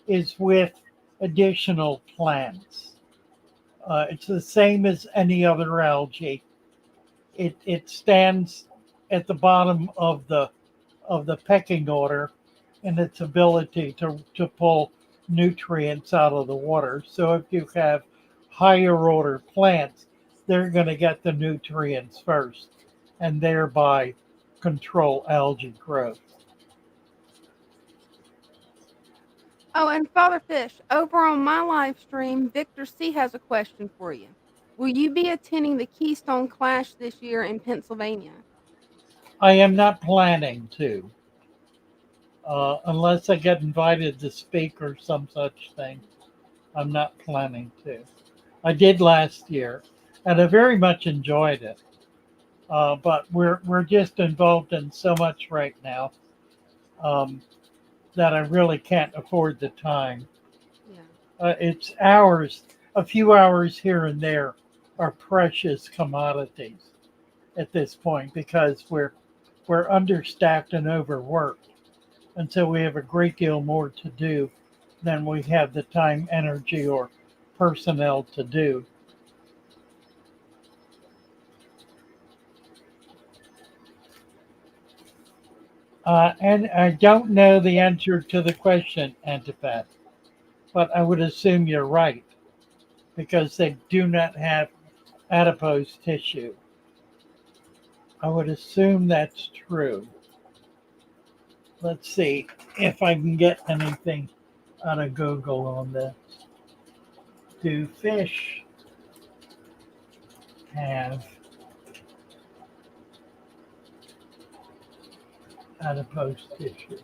is with additional plants. It's the same as any other algae. It stands at the bottom of the pecking order in its ability to pull nutrients out of the water. So if you have higher order plants, they're going to get the nutrients first and thereby control algae growth. Oh, and Father Fish, over on my live stream, Victor C has a question for you. Will you be attending the Keystone Clash this year in Pennsylvania? I am not planning to, unless I get invited to speak or some such thing. I'm not planning to. I did last year, and I very much enjoyed it. But we're just involved in so much right now, um, that I really can't afford the time. Yeah. It's hours, a few hours here and there are precious commodities at this point because we're understaffed and overworked, and so we have a great deal more to do than we have the time, energy, or personnel to do. And I don't know the answer to the question, Antipath. but I would assume you're right because they do not have adipose tissue. I would assume that's true. Let's see if I can get anything out of Google on this. Do fish have adipose tissue?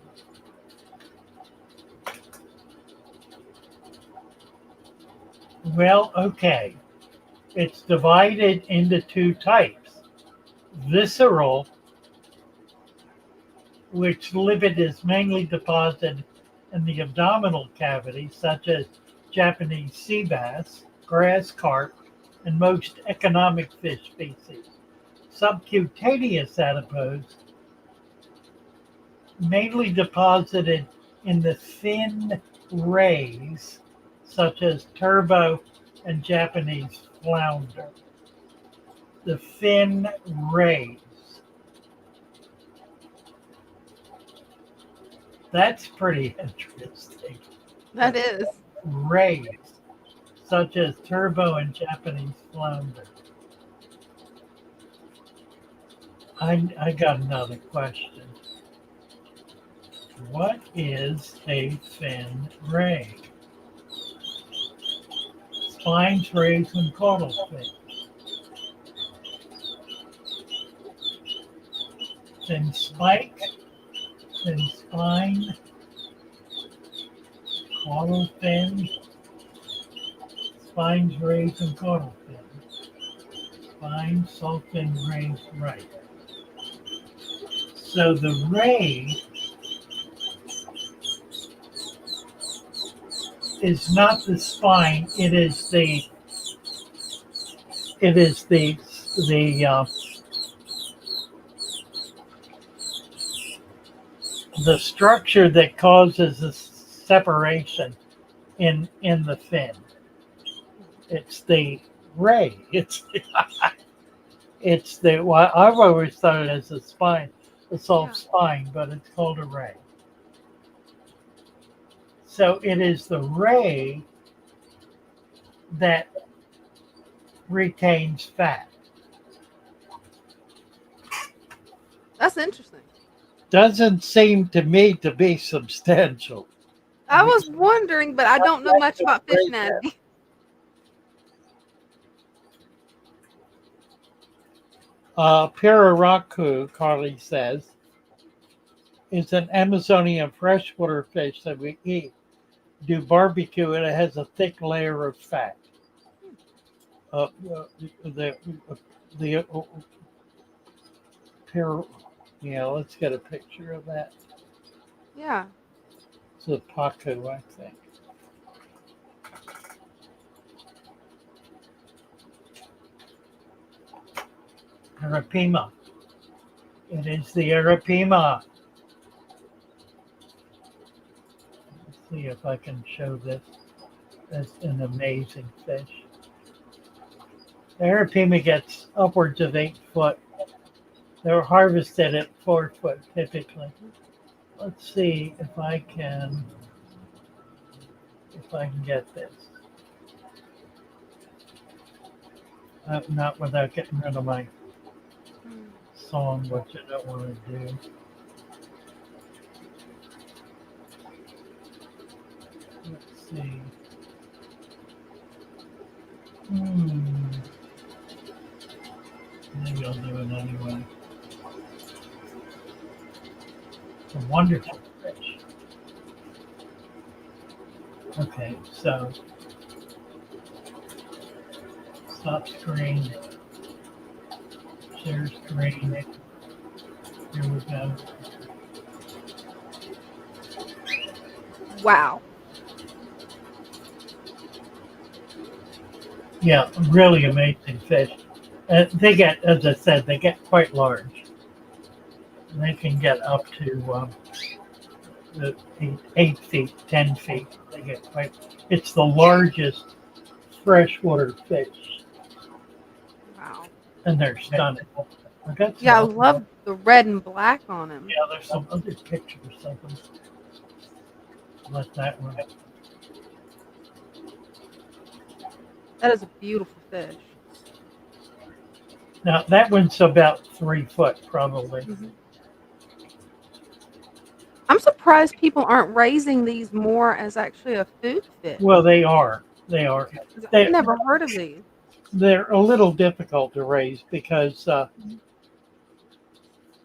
Well, okay. It's divided into two types. Visceral, which lipid is mainly deposited in the abdominal cavity, such as Japanese sea bass, grass carp, and most economic fish species. Subcutaneous adipose, mainly deposited in the fin rays, such as turbo and Japanese flounder. The fin rays. That's pretty interesting. That is. Rays, such as turbo and Japanese flounder. I got another question. What is a fin ray? Spines, rays, and caudal fins. Fin spike, fin spine, caudal fin, spines, rays, and caudal fin. Spines, salt fin, rays, right. So the ray is not the spine. It is the the structure that causes the separation in the fin. It's the ray. It's the well, I've always thought it as a spine, a soft spine, but it's called a ray. So it is the ray that retains fat. That's interesting. Doesn't seem to me to be substantial. I was wondering, but I don't know much about fish anatomy. Piraraku, Carly says, is an Amazonian freshwater fish that we eat. Do barbecue and it has a thick layer of fat. Yeah, let's get a picture of that. Yeah. It's a pacu, I think. Arapima. It is the Arapima. Let's see if I can show this. That's an amazing fish. The Arapima gets upwards of 8 foot. They're harvested at 4 foot typically. Let's see if I can get this. Not without getting rid of my song, which I don't want to do. Let's see. Maybe I'll do it anyway. It's a wonderful fish. Okay, so stop screen. Share screen. Here we go. Wow. Yeah, really amazing fish. They get, as I said, they get quite large. They can get up to 8 feet, 10 feet. They get quite. It's the largest freshwater fish. Wow. And they're stunning. I love the red and black on him. Yeah, there's some other pictures of them. Let that one. That is a beautiful fish. Now that one's about 3 foot probably. Mhm. I'm surprised people aren't raising these more as actually a food fish. Well, they are. They are. 'Cause I've They never heard of these. they're a little difficult to raise because Mhm.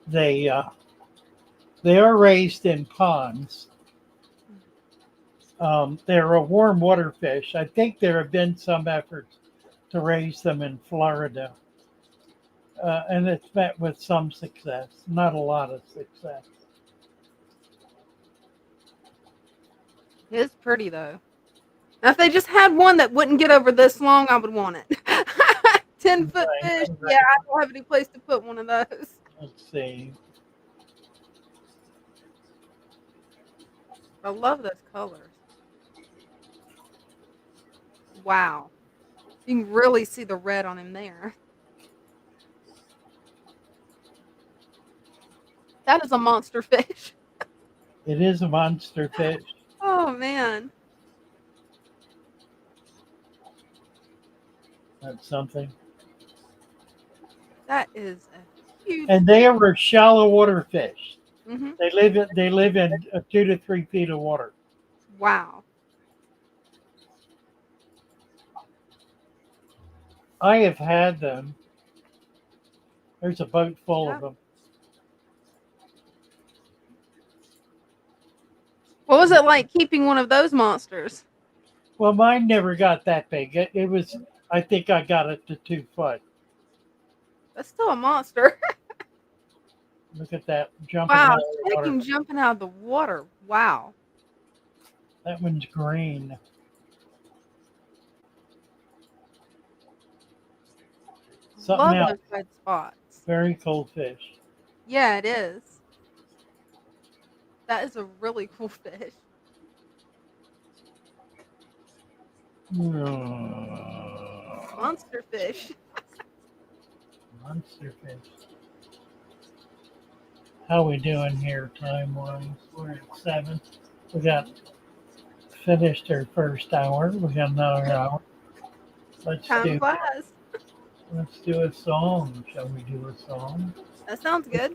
they are raised in ponds. They're a warm water fish. I think there have been some efforts to raise them in Florida, and it's met with some success. Not a lot of success. It's pretty though. Now, if they just had one that wouldn't get over this long, I would want it. 10-foot fish. Right. Yeah, I don't have any place to put one of those. Let's see. I love those colors. Wow. You can really see the red on him there. That is a monster fish. It is a monster fish. Oh, man. That's something. That is a huge. And they are a shallow water fish. Mhm. They live in 2 to 3 feet of water. Wow. I have had them. There's a boat full of Yeah. them. What was it like keeping one of those monsters? Well, mine never got that big. It was, I think I got it to 2 foot. That's still a monster. Look at that jumping Wow. out of the Check water. him jumping out of the water. Wow. That one's green. Something Love else. those red spots. Very cool fish. Yeah, it is. That is a really cool fish. Monster fish. Monster fish. How we doing here time wise? We're at 7. We got finished our first hour. We got another hour. Time flies. Let's do a song. Shall we do a song? That sounds good.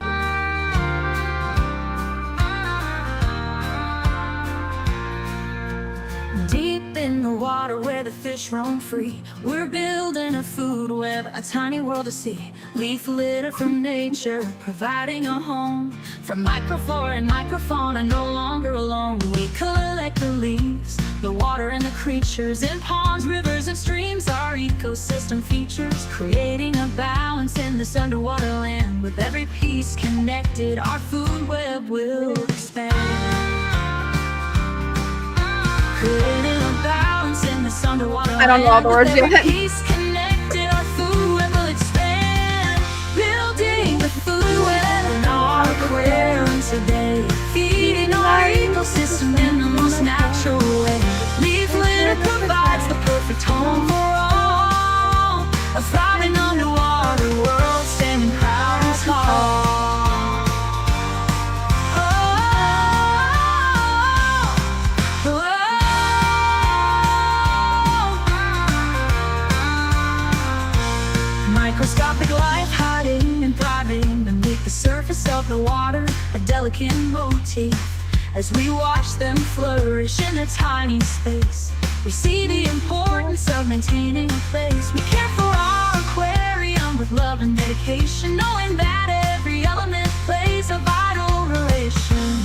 Deep in the water where the fish roam free, we're building a food web, a tiny world to see. Leaf litter from nature, providing a home. From microflora and microfauna, no longer alone. We collect the leaves, the water and the creatures in ponds, rivers and streams. Our ecosystem features, creating a balance in this underwater land. With every piece connected, our food web will expand. Creating a balance in this underwater I don't know all the words land. With yet. every piece connected, our food web will expand. Building the food web in our aquarium today. Feeding our ecosystem in the most natural way. Leaf litter provides the perfect home for all. A thriving underwater world standing proud and tall. Microscopic life hiding and thriving beneath the surface of the water, a delicate motif. As we watch them flourish in a tiny space, we see the importance of maintaining a place. We care for our aquarium with love and dedication, knowing that every element plays a vital relation.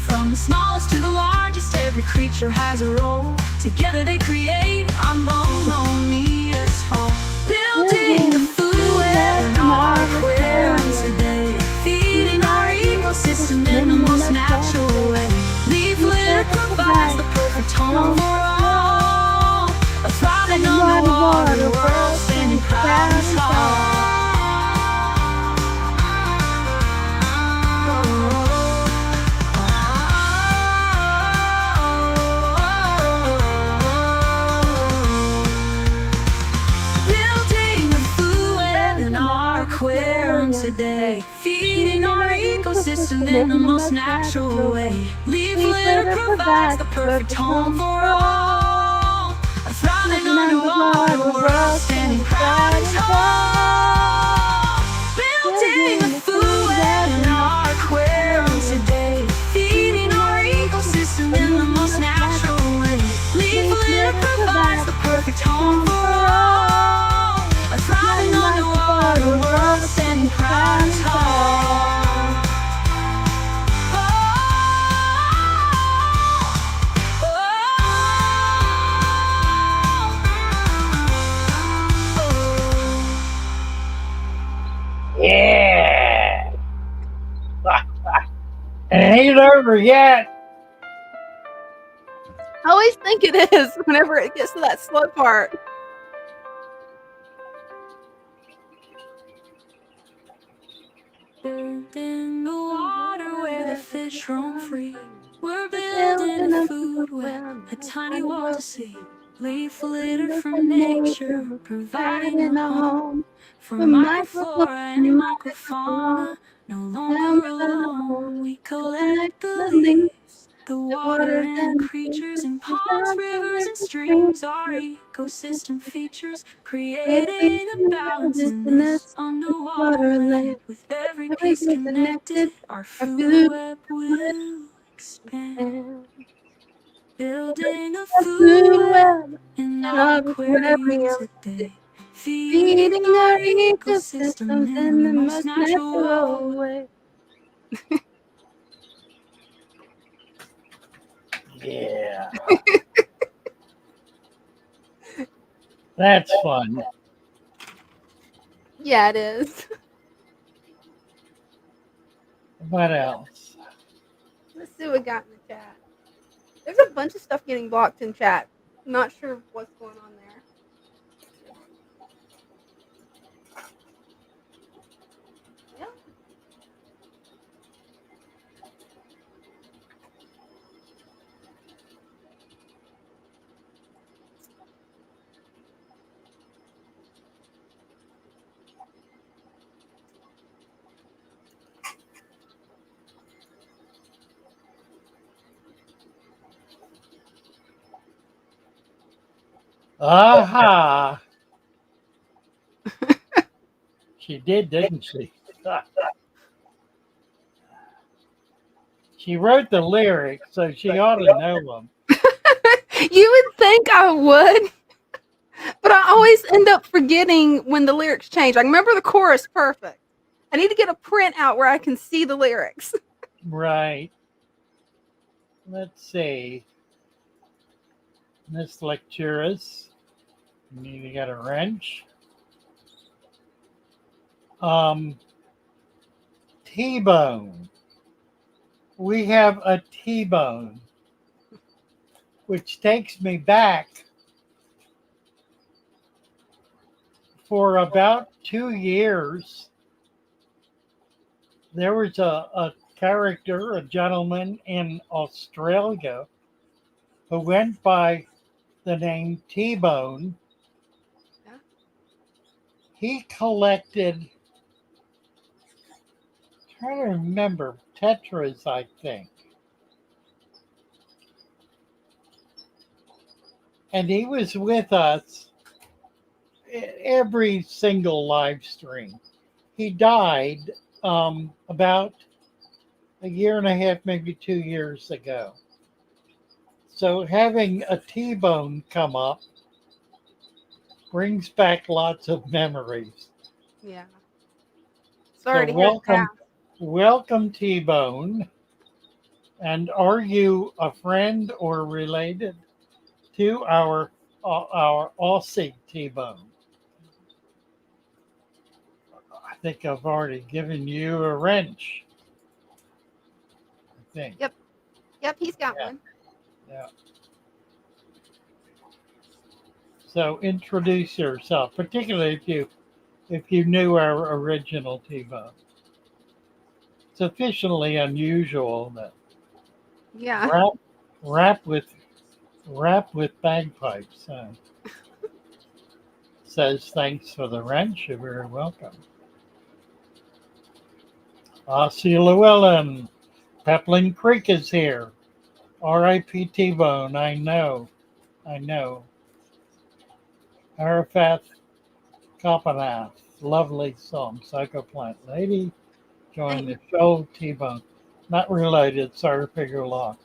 From the smallest to the largest, every creature has a role. Together they create our monotonous home. Building the food web in our aquarium today. Feeding our ecosystem in the most natural way. Leaf litter provides the perfect home for all. A thriving underwater world standing proud and tall. Today, feeding our ecosystem in the most natural way. Leaf litter provides the perfect home for all. A thriving Traveling underwater world, standing proud and tall. Building a food web in our aquarium today. Feeding our ecosystem in the most natural way. Leaf litter provides the perfect home for all. A thriving underwater world, standing proud and tall. Yeah. And it ain't over yet. I always think it is whenever it gets to that slow part. In the water where the fish roam free, we're building a food web, a tiny world to see. Leaf litter from nature, providing a home for microflora and microfauna. No longer alone, we collect the leaves, the water and creatures in ponds, rivers and streams. Our ecosystem features, creating a balance in this underwater land. With every piece connected, our food web will expand. Building a food web in our aquarium today. Feeding our ecosystems in the most natural way. Yeah. That's fun. Yeah, it is. What else? Let's see what we got in the chat. There's a bunch of stuff getting blocked in chat. Not sure what's going on there. Yeah. Aha. She did, didn't she? She wrote the lyrics, so she ought to know them. You would think I would, but I always end up forgetting when the lyrics change. I remember the chorus perfect. I need to get a print out where I can see the lyrics. Right. Let's see. Miss Lecturus. You need to get a wrench. T-bone. We have a T-bone, which takes me back for about 2 years. There was a character, a gentleman in Australia who went by the name T-bone. Yeah. He collected, trying to remember, tetras, I think. And he was with us every single live stream. He died about a year and a half, maybe 2 years ago. So having a T-bone come up brings back lots of memories. Yeah. Sorry to So hear that. welcome T-bone. And are you a friend or related to our Aussie T-bone? I think I've already given you a wrench. I think. Yep, he's got Yeah. one. Yeah. So introduce yourself, particularly if you knew our original T-bone. It's sufficiently unusual that Yeah. rap with bagpipes. Says thanks for the wrench. You're very welcome. See Llewellyn. Peplin Creek is here. R.I.P. T-bone. I know. Arafat Kapanath, lovely song. Psychoplant lady, join Thank, the show. T-Bone, not related. Sorry to figure lost.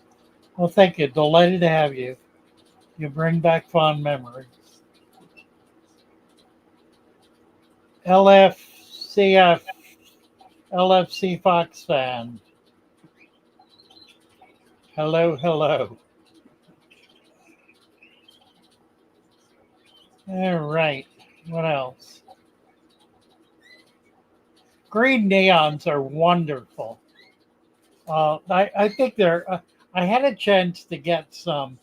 Well, thank you. Delighted to have you. You bring back fond memories. LFCF, LFC Fox fan. Hello, hello. All right. What else? Green neons are wonderful. I think they're. I had a chance to get some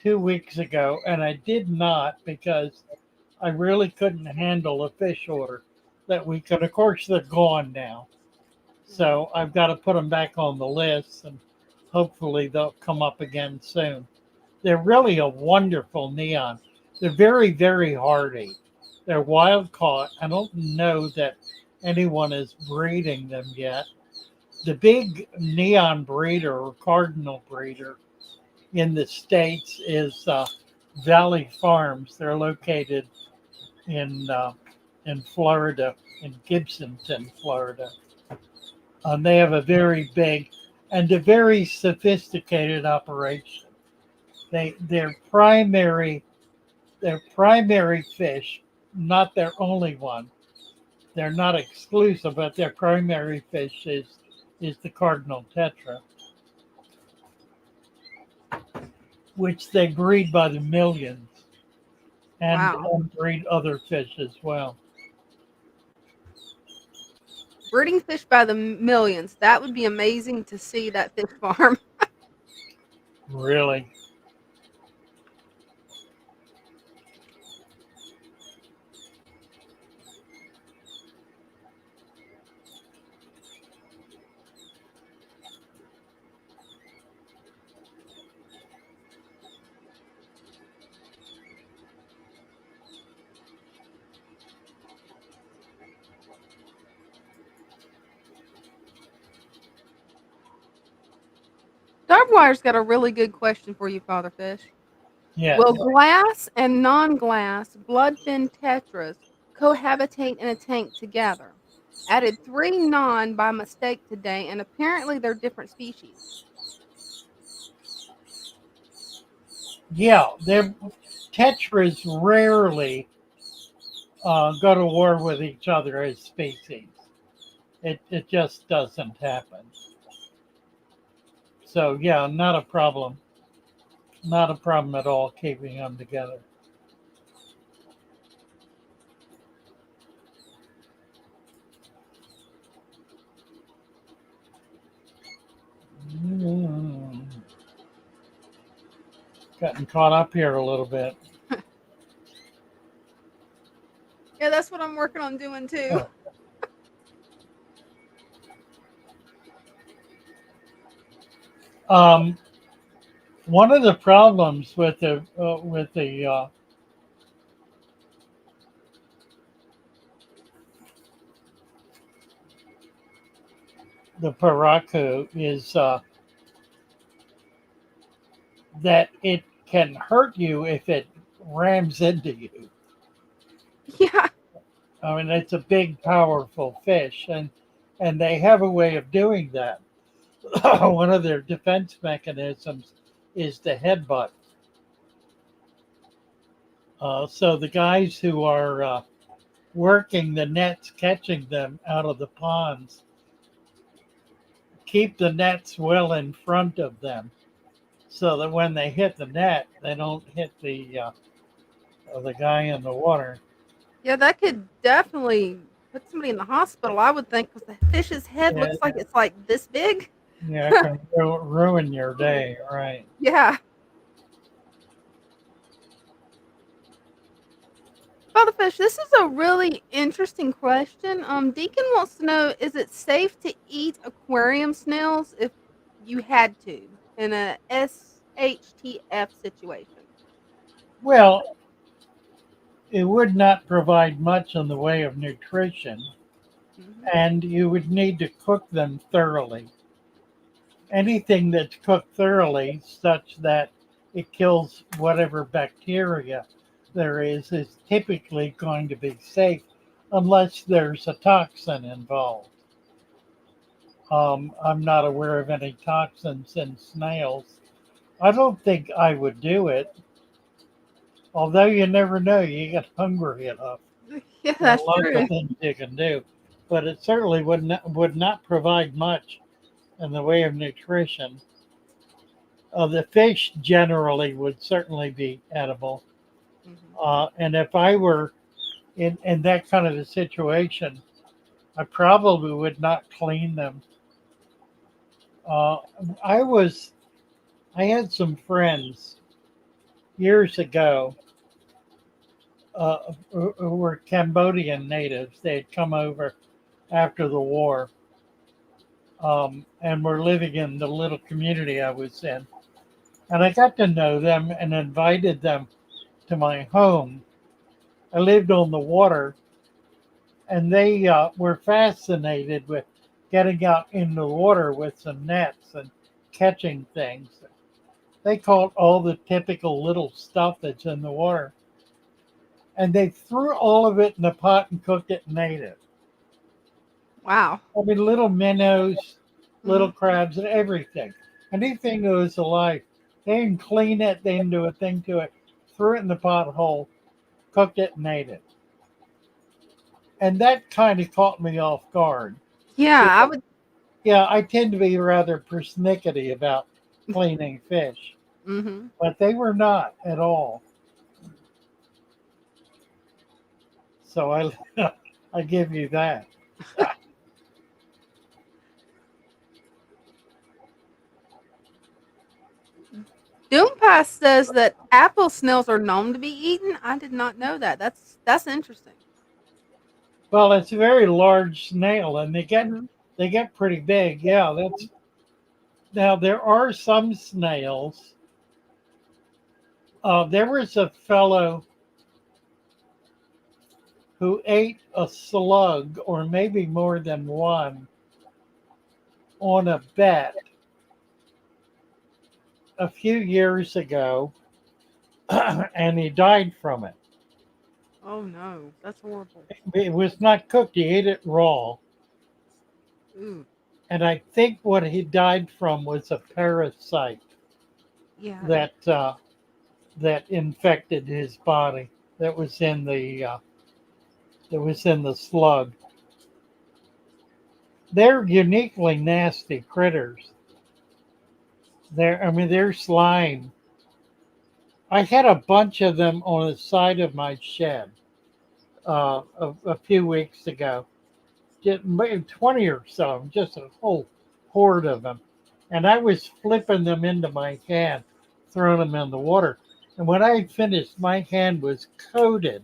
2 weeks ago, and I did not because I really couldn't handle a fish order that week. And of course, they're gone now. So I've got to put them back on the list, and hopefully they'll come up again soon. They're really a wonderful neon. They're very, very hardy. They're wild caught. I don't know that anyone is breeding them yet. The big neon breeder or cardinal breeder in the States is Valley Farms. They're located in Florida, in Gibsonton, Florida. They have a very big and a very sophisticated operation. Their primary fish, not their only one. They're not exclusive, but their primary fish is the cardinal tetra, which they breed by the millions and wow. breed other fish as well. Breeding fish by the millions. That would be amazing to see that fish farm. Really. Darkwire's got a really good question for you, Father Fish. Yes. Will glass and non-glass bloodfin tetras cohabitate in a tank together? Added 3 non by mistake today, and apparently they're different species. Yeah, their tetras rarely go to war with each other as species. It just doesn't happen. So yeah, not a problem. Not a problem at all keeping them together. Mm. Getting caught up here a little bit. Yeah, that's what I'm working on doing too. Um, one of the problems with the paraku is that it can hurt you if it rams into you. Yeah. I mean, it's a big, powerful fish, and they have a way of doing that. One of their defense mechanisms is the headbutt. So the guys who are working the nets, catching them out of the ponds, keep the nets well in front of them, so that when they hit the net, they don't hit the guy in the water. Yeah, that could definitely put somebody in the hospital, I would think, because the fish's head Yeah, looks like it's like this big. yeah, it can ruin your day, right? Yeah. Father Fish, this is a really interesting question. Deacon wants to know, is it safe to eat aquarium snails if you had to in a SHTF situation? Well, it would not provide much in the way of nutrition, Mhm. and you would need to cook them thoroughly. Anything that's cooked thoroughly, such that it kills whatever bacteria there is typically going to be safe unless there's a toxin involved. I'm not aware of any toxins in snails. I don't think I would do it, although you never know. You get hungry enough. Yeah, There are that's lots of true. things you can do, but it certainly would not provide much in the way of nutrition. The fish generally would certainly be edible. Hmm. And if I were in that kind of a situation, I probably would not clean them. Uh, I was I had some friends years ago who were Cambodian natives. They had come over after the war and were living in the little community I was in. And I got to know them and invited them to my home. I lived on the water, and they were fascinated with getting out in the water with some nets and catching things. They caught all the typical little stuff that's in the water, and they threw all of it in a pot and cooked it and ate it. Wow. I mean, little minnows, Hmm. little crabs, and everything. Anything that was alive. They didn't clean it, they didn't do a thing to it. Threw it in the pothole, cooked it, and ate it. And that kind of caught me off guard. Yeah, I Because, would. yeah, I tend to be rather persnickety about cleaning fish, Hmm. but they were not at all. So I give you that. Doompass says that apple snails are known to be eaten. I did not know that. That's interesting. Well, it's a very large snail, and Hmm. they get pretty big. Yeah, that's now there are some snails. There was a fellow who ate a slug, or maybe more than one, on a bet a few years ago, and he died from it. Oh no, that's horrible. It was not cooked; he ate it raw, Ooh, and I think what he died from was a parasite yeah. that infected his body. That was in the slug. They're uniquely nasty critters. They're slime. I had a bunch of them on the side of my shed a few weeks ago. Just maybe 20 or so, just a whole horde of them. And I was flipping them into my hand, throwing them in the water. And when I had finished, my hand was coated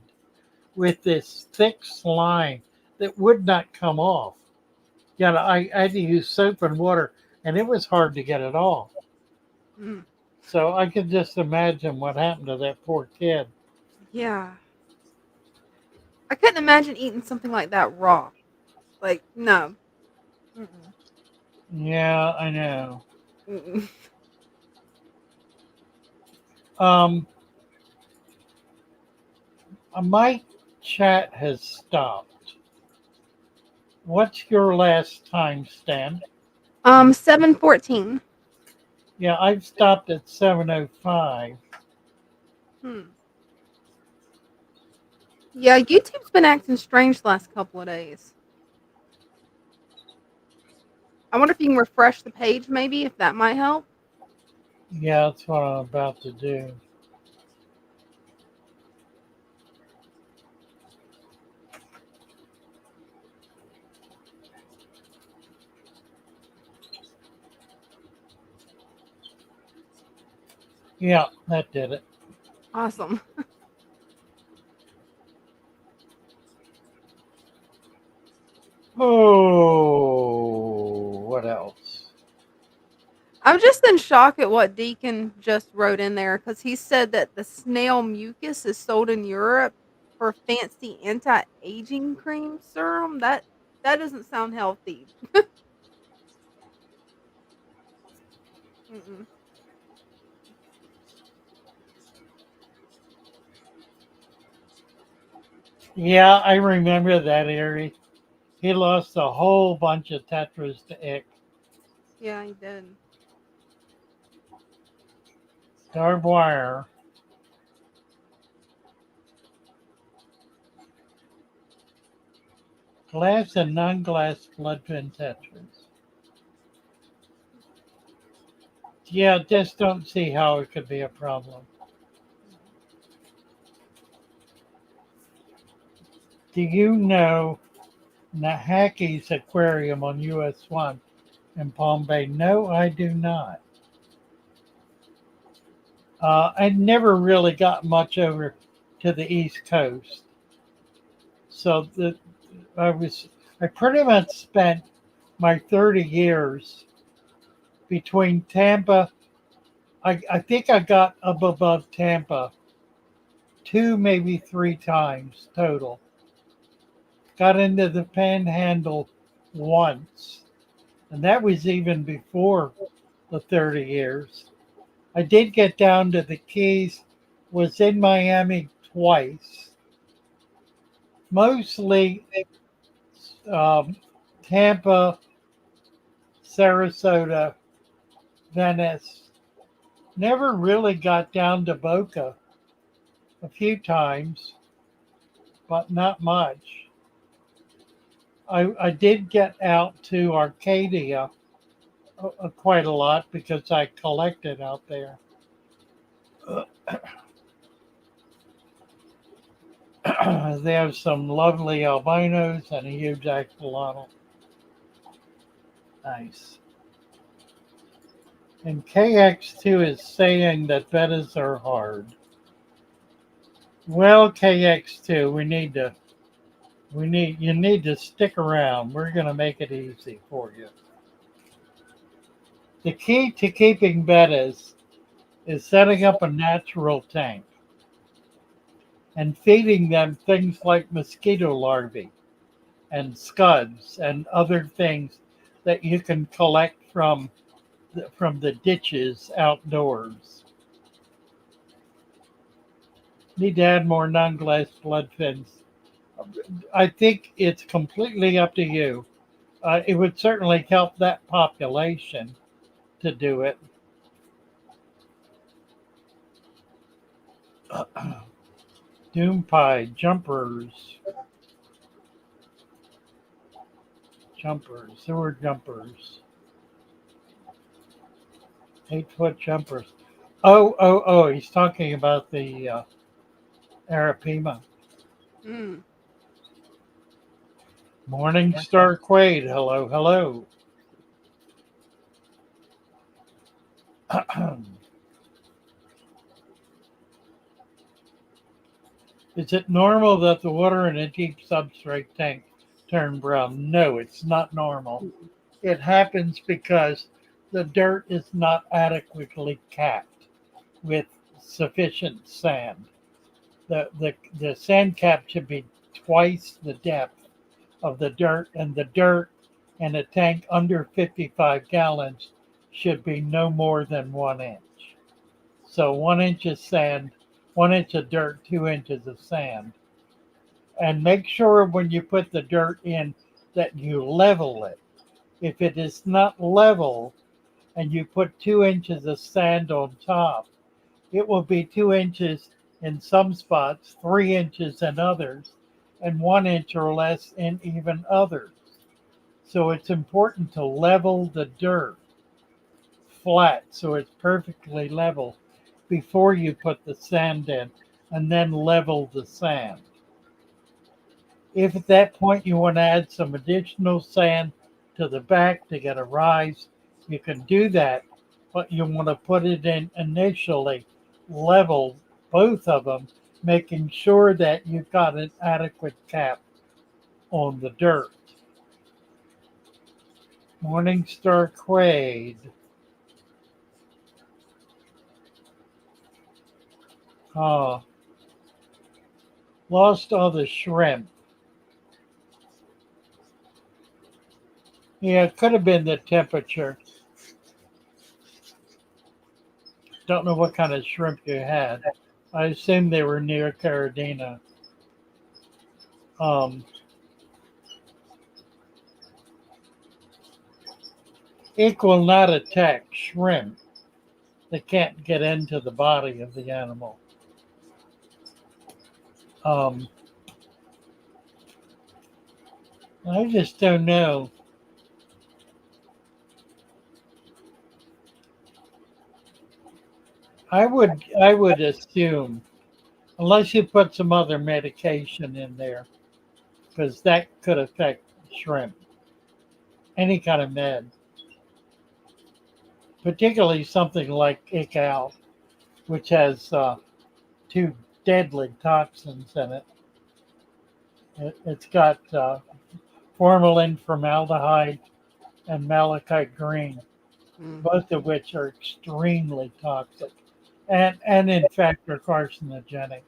with this thick slime that would not come off. Yeah, I had to use soap and water, and it was hard to get it off. Mm, So I could just imagine what happened to that poor kid. yeah. I couldn't imagine eating something like that raw. Like no. Mm-mm. Yeah, I know. Mm-mm. Um, my chat has stopped. What's your last time, Stan? 7:14. Yeah, I've stopped at 7:05. Hmm. Yeah, YouTube's been acting strange the last couple of days. I wonder if you can refresh the page, maybe if that might help. Yeah, that's what I'm about to do. Yeah, that did it. Awesome. Oh, what else? I'm just in shock at what Deacon just wrote in there because he said that the snail mucus is sold in Europe for fancy anti-aging cream serum. That doesn't sound healthy. Mm-mm. Yeah, I remember that area. He lost a whole bunch of tetras to ick. Yeah, he did. Barbed wire. Glass and non-glass bloodfin tetras. Yeah, just don't see how it could be a problem. Do you know Nahaki's Aquarium on US 1 in Palm Bay? No, I do not. I never really got much over to the East Coast. So I pretty much spent my 30 years between Tampa. I think I got up above Tampa two, maybe three times total. Got into the panhandle once, and that was even before the 30 years. I did get down to the Keys, was in Miami twice, mostly um, Tampa, Sarasota, Venice. Never really got down to Boca a few times, but not much. I did get out to Arcadia quite a lot because I collected out there. They have some lovely albinos and a huge axolotl. Nice. And KX2 is saying that bettas are hard. Well, KX2, you need to stick around. We're going to make it easy for you. The key to keeping bettas is setting up a natural tank and feeding them things like mosquito larvae and scuds and other things that you can collect from the ditches outdoors. Need to add more non-glass blood fins. I think it's completely up to you. It would certainly help that population to do it. Doom pie jumpers, sewer jumpers, 8-foot jumpers. Oh! He's talking about the Arapima. Mm. Morning Star Quaid. Hello, hello. Is it normal that the water in a deep substrate tank turn brown? No, it's not normal. It happens because the dirt is not adequately capped with sufficient sand. The sand cap should be twice the depth of the dirt in a tank under 55 gallons should be no more than 1 inch. So 1 inch of sand, 1 inch of dirt, 2 inches of sand. And make sure when you put the dirt in that you level it. If it is not level and you put 2 inches of sand on top, it will be 2 inches in some spots, 3 inches in others, and 1 inch or less in even others. So it's important to level the dirt flat so it's perfectly level before you put the sand in, and then level the sand. If at that point you want to add some additional sand to the back to get a rise, you can do that, but you want to put it in initially, level both of them, making sure that you've got an adequate cap on the dirt. Morningstar Quaid. Oh, lost all the shrimp. Yeah, it could have been the temperature. Don't know what kind of shrimp you had. I assume they were near Caradina. Um, it will not attack shrimp. They can't get into the body of the animal. Um, I just don't know. I would assume, unless you put some other medication in there, because that could affect shrimp. Any kind of med, particularly something like ICAL, which has two deadly toxins in it. It's got formalin, formaldehyde, and malachite green, Mhm. both of which are extremely toxic, and in fact are carcinogenic.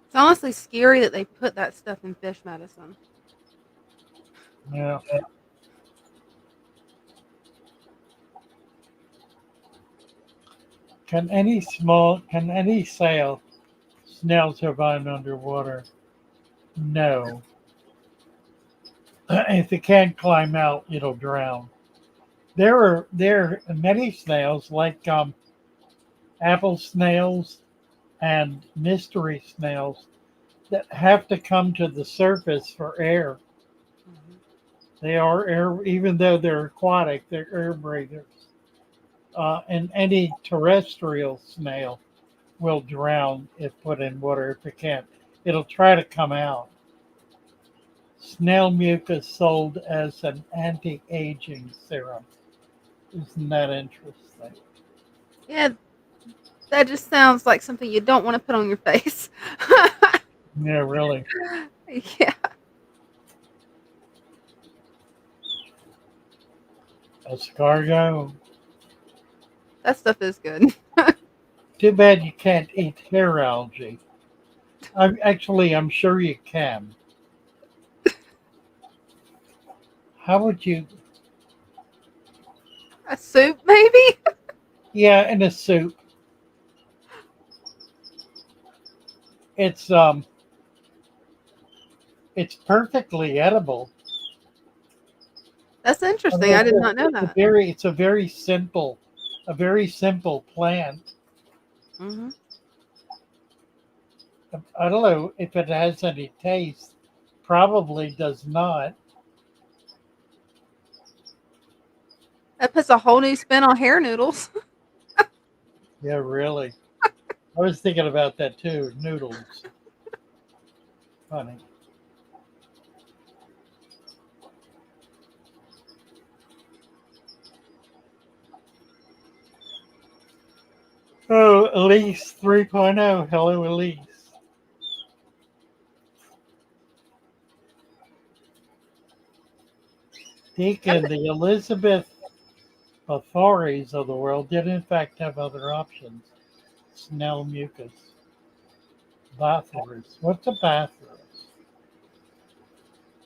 It's honestly scary that they put that stuff in fish medicine. Yeah. Can any snail survive underwater? No. If it can't climb out, it'll drown. There are many snails like apple snails and mystery snails that have to come to the surface for air. Mhm. They are air, even though they're aquatic, they're air breathers. And any terrestrial snail will drown if put in water. If it can't, it'll try to come out. Snail mucus sold as an anti-aging serum. Isn't that interesting? Yeah, that just sounds like something you don't want to put on your face. Yeah, really. Yeah, Escargot. that stuff is good. Too bad you can't eat hair algae. I'm sure you can. How would you? A soup, maybe? Yeah, in a soup. It's it's perfectly edible. That's I interesting. mean, I did not know it's a that. very simple plant. Hmm. I don't know if it has any taste. Probably does not. That puts a whole new spin on hair noodles. Yeah, really. I was thinking about that too. Noodles. Funny. Oh, Elise 3.0. Hello, Elise. And Deacon, the Elizabeth Bathories of the world did in fact have other options. Snell mucus. Bathories. What's a Bathories?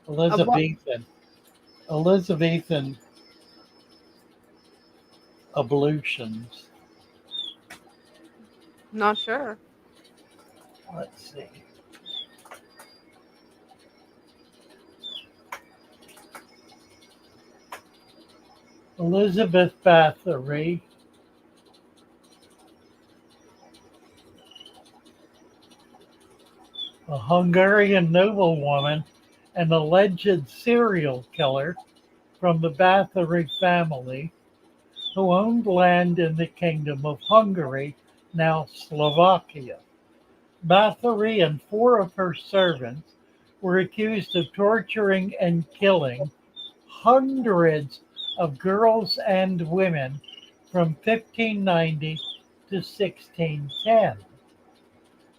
what? Elizabethan. Elizabethan ablutions. Not sure. Let's see. Elizabeth Bathory, a Hungarian noblewoman and alleged serial killer from the Bathory family, who owned land in the Kingdom of Hungary, now Slovakia. Bathory and four of her servants were accused of torturing and killing hundreds of girls and women from 1590 to 1610.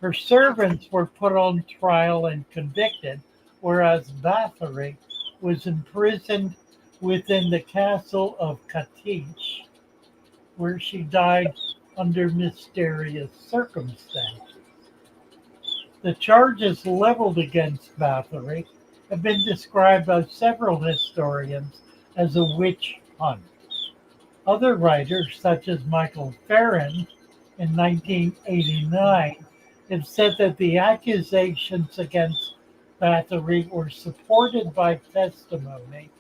Her servants were put on trial and convicted, whereas Bathory was imprisoned within the castle of Katish, where she died under mysterious circumstances. The charges leveled against Bathory have been described by several historians as a witch hunt. Other writers, such as Michael Farren in 1989, It said that the accusations against Bathory were supported by testimony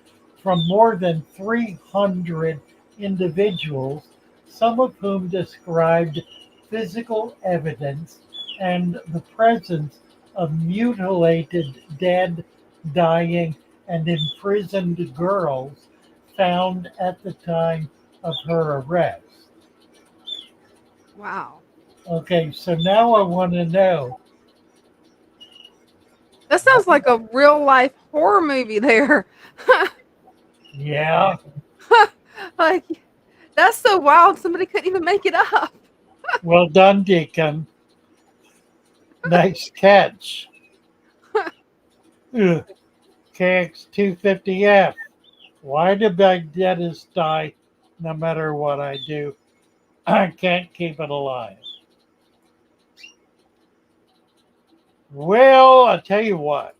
from more than 300 individuals, some of whom described physical evidence and the presence of mutilated, dead, dying, and imprisoned girls found at the time of her arrest. Wow. Okay, so now I want to know. That sounds like a real life horror movie there. Yeah, Like, that's so wild. Somebody couldn't even make it up. well done, Deacon. Nice catch. Ugh. KX250F. Why do Baghdadis die no matter what I do? I can't keep it alive. Well, I tell you what.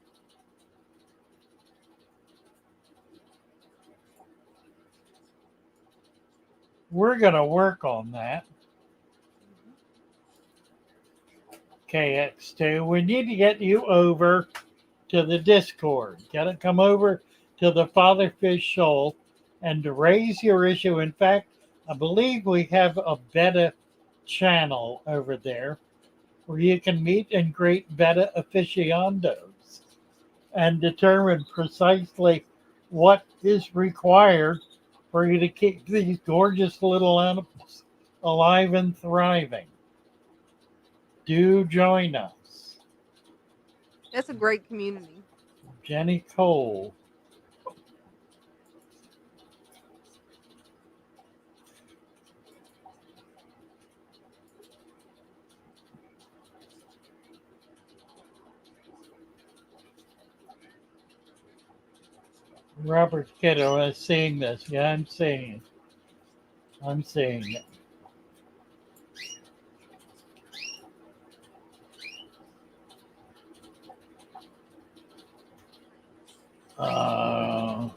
We're going to work on that. KX2. We need to get you over to the Discord. Got to come over to the Father Fish Shoal and to raise your issue. In fact, I believe we have a beta channel over there where you can meet and greet beta aficionados and determine precisely what is required for you to keep these gorgeous little animals alive and thriving. Do join us. That's a great community. Jenny Cole. Robert Kiddo is seeing this. Yeah, I'm seeing it. I'm seeing it. Uh,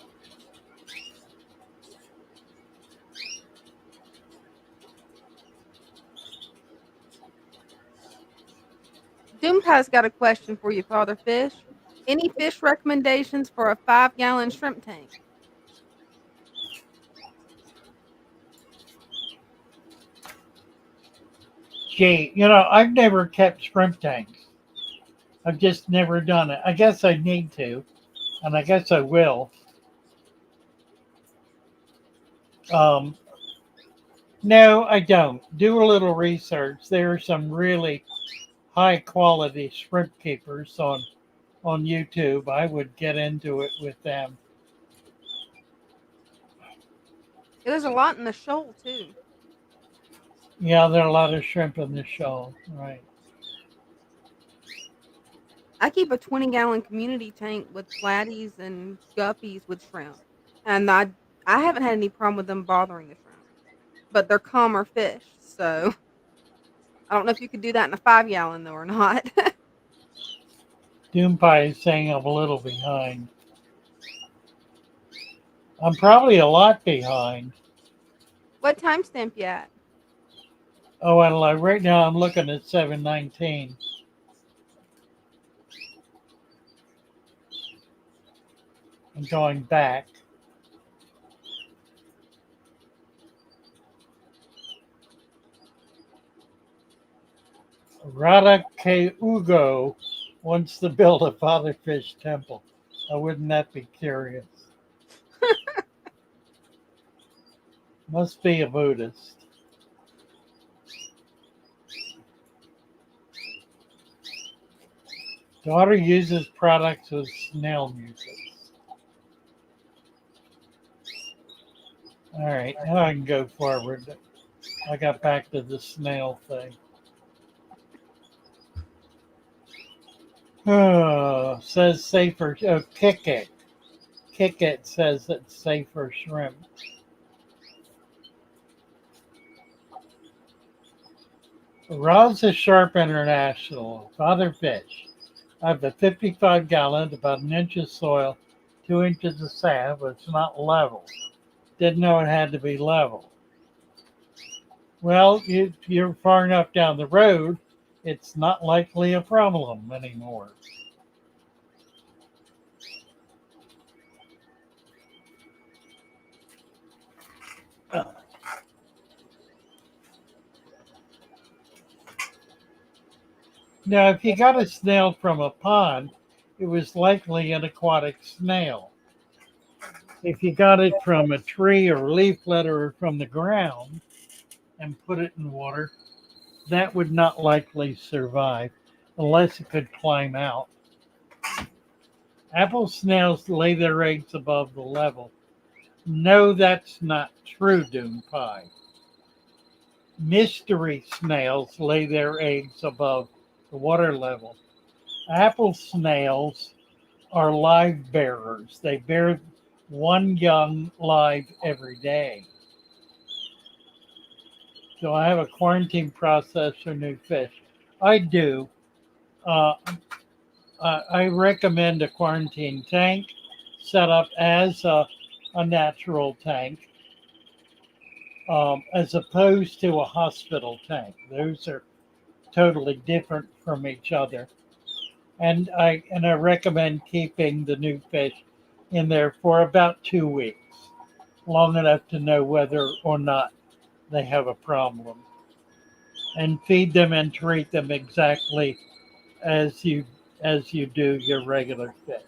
Doomkai's got a question for you, Father Fish. Any fish recommendations for a 5-gallon shrimp tank? Gee, I've never kept shrimp tanks. I've just never done it. I guess I need to, and I guess I will. Um, no, I don't. Do a little research. There are some really high quality shrimp keepers on YouTube. I would get into it with them. There's a lot in the shoal too. Yeah, there are a lot of shrimp in the shoal, right? I keep a 20-gallon community tank with flatties and guppies with shrimp, and I haven't had any problem with them bothering the shrimp. But they're calmer fish, so I don't know if you could do that in a 5-gallon though or not. Doompie is saying I'm a little behind. I'm probably a lot behind. What timestamp you at? Oh, and right now I'm looking at 7:19. I'm going back. Rada K. Ugo wants to build a Father Fish temple. Wouldn't that be curious? Must be a Buddhist. Daughter uses products with snail mucus. All right, now I can go forward. I got back to the snail thing. Oh, says safer. Oh, Kick It. Kick It says it's safer shrimp. Rods is Sharp International. Father Fish. I have a 55-gallon, about an inch of soil, 2 inches of sand, but it's not level. Didn't know it had to be level. Well, you're far enough down the road. it's not likely a problem anymore. Now, if you got a snail from a pond, it was likely an aquatic snail. If you got it from a tree or leaflet or from the ground and put it in water, that would not likely survive unless it could climb out. Apple snails lay their eggs above the level. No, that's not true, Doom Pie. Mystery snails lay their eggs above the water level. Apple snails are live bearers. They bear one young live every day. So I have a quarantine process for new fish. I do. Uh, I recommend a quarantine tank set up as a natural tank, as opposed to a hospital tank. Those are totally different from each other. And I recommend keeping the new fish in there for about 2 weeks, long enough to know whether or not they have a problem, and feed them and treat them exactly as you do your regular fish.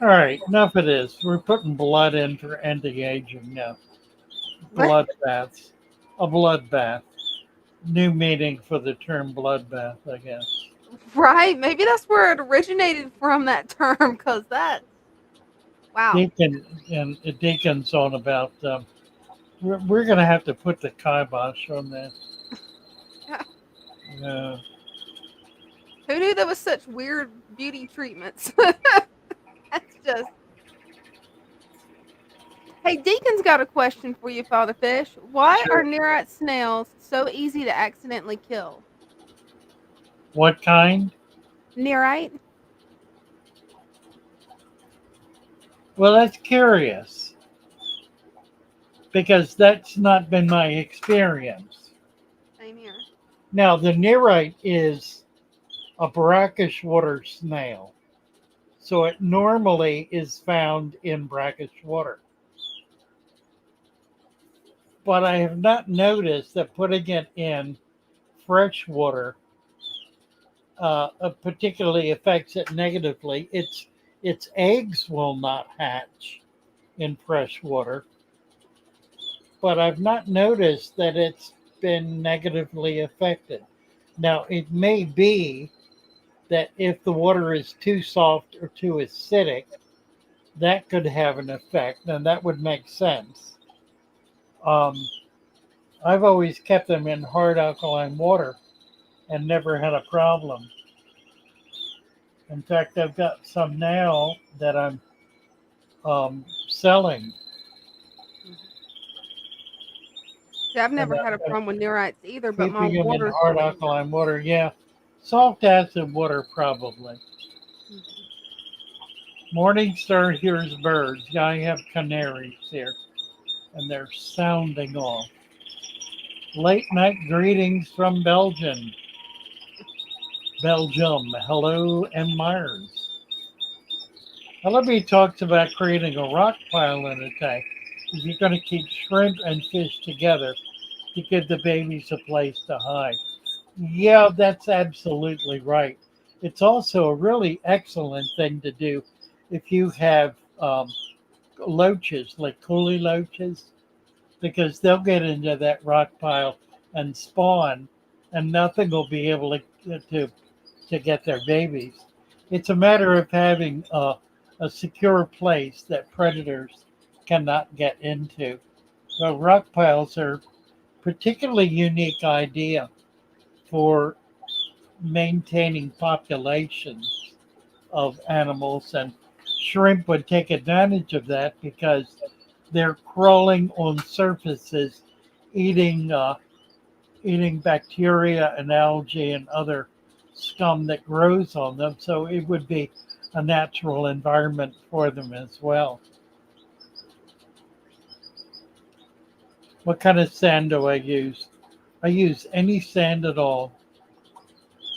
All right, enough of this. We're putting blood in for anti-aging now. Blood baths, a bloodbath. New meaning for the term bloodbath, I guess. Right? Maybe that's where it originated from, that term, because that, wow. Deacon and Deacon's on about. We're going to have to put the kibosh on that. Uh, Who knew there was such weird beauty treatments? That's just. Hey, Deacon's got a question for you, Father Fish. Why are sure. nearite snails so easy to accidentally kill? What kind? Nearite? Well, that's curious because that's not been my experience. Same here. Now, the nearite is a brackish water snail, so it normally is found in brackish water. But I have not noticed that putting it in fresh water particularly affects it negatively. Its eggs will not hatch in fresh water, but I've not noticed that it's been negatively affected. Now, it may be that if the water is too soft or too acidic, that could have an effect, and that would make sense. Um, I've always kept them in hard alkaline water and never had a problem. In fact, I've got some now that I'm selling. See, I've And never had a I'm problem with neurites either, but my keeping them in water's hard really. alkaline water. Yeah, salt acid water probably. Mhm. Morningstar hears birds. Yeah, I have canaries here, and they're sounding off. Late night greetings from Belgium. Belgium. Hello, M. Myers. Ellaby talks about creating a rock pile in a tank. If you're going to keep shrimp and fish together to give the babies a place to hide. Yeah, that's absolutely right. It's also a really excellent thing to do if you have loaches, like coolie loaches, because they'll get into that rock pile and spawn, and nothing will be able to get their babies. It's a matter of having a secure place that predators cannot get into. So rock piles are particularly unique idea for maintaining populations of animals, and shrimp would take advantage of that because they're crawling on surfaces, eating eating bacteria and algae and other scum that grows on them. So it would be a natural environment for them as well. What kind of sand do I use? I use any sand at all.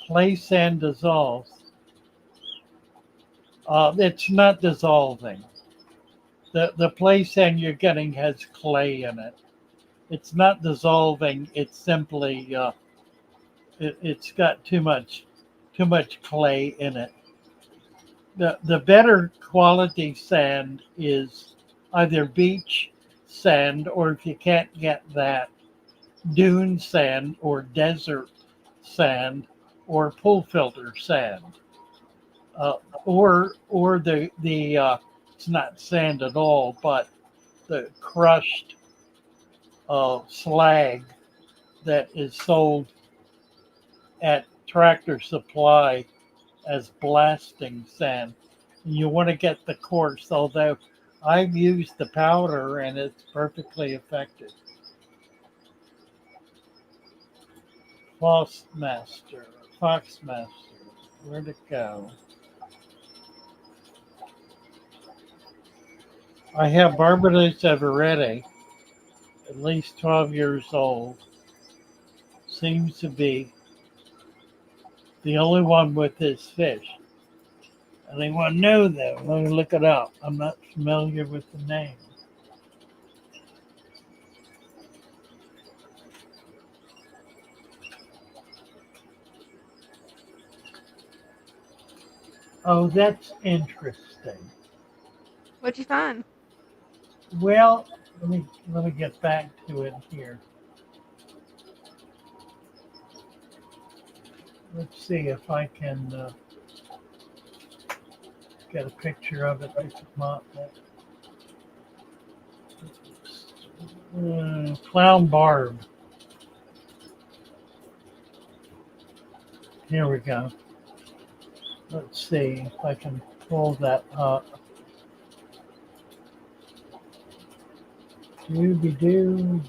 Clay sand dissolves. It's not dissolving. The clay sand you're getting has clay in it. It's not dissolving. It's simply it's got too much clay in it. The better quality sand is either beach sand, or if you can't get that, dune sand or desert sand or pool filter sand, uh, or the it's not sand at all, but the crushed slag that is sold at Tractor Supply as blasting sand. You want to get the coarse, although I've used the powder and it's perfectly effective. Foxmaster, Foxmaster, where'd it go? I have Barbados Everetti, at least 12 years old. Seems to be the only one with this fish. Anyone know though? Let me look it up. I'm not familiar with the name. Oh, that's interesting. What'd you find? Well, let me get back to it here. Let's see if I can get a picture of it. Clown barb. Here we go. Let's see if I can pull that up. Dooby doo.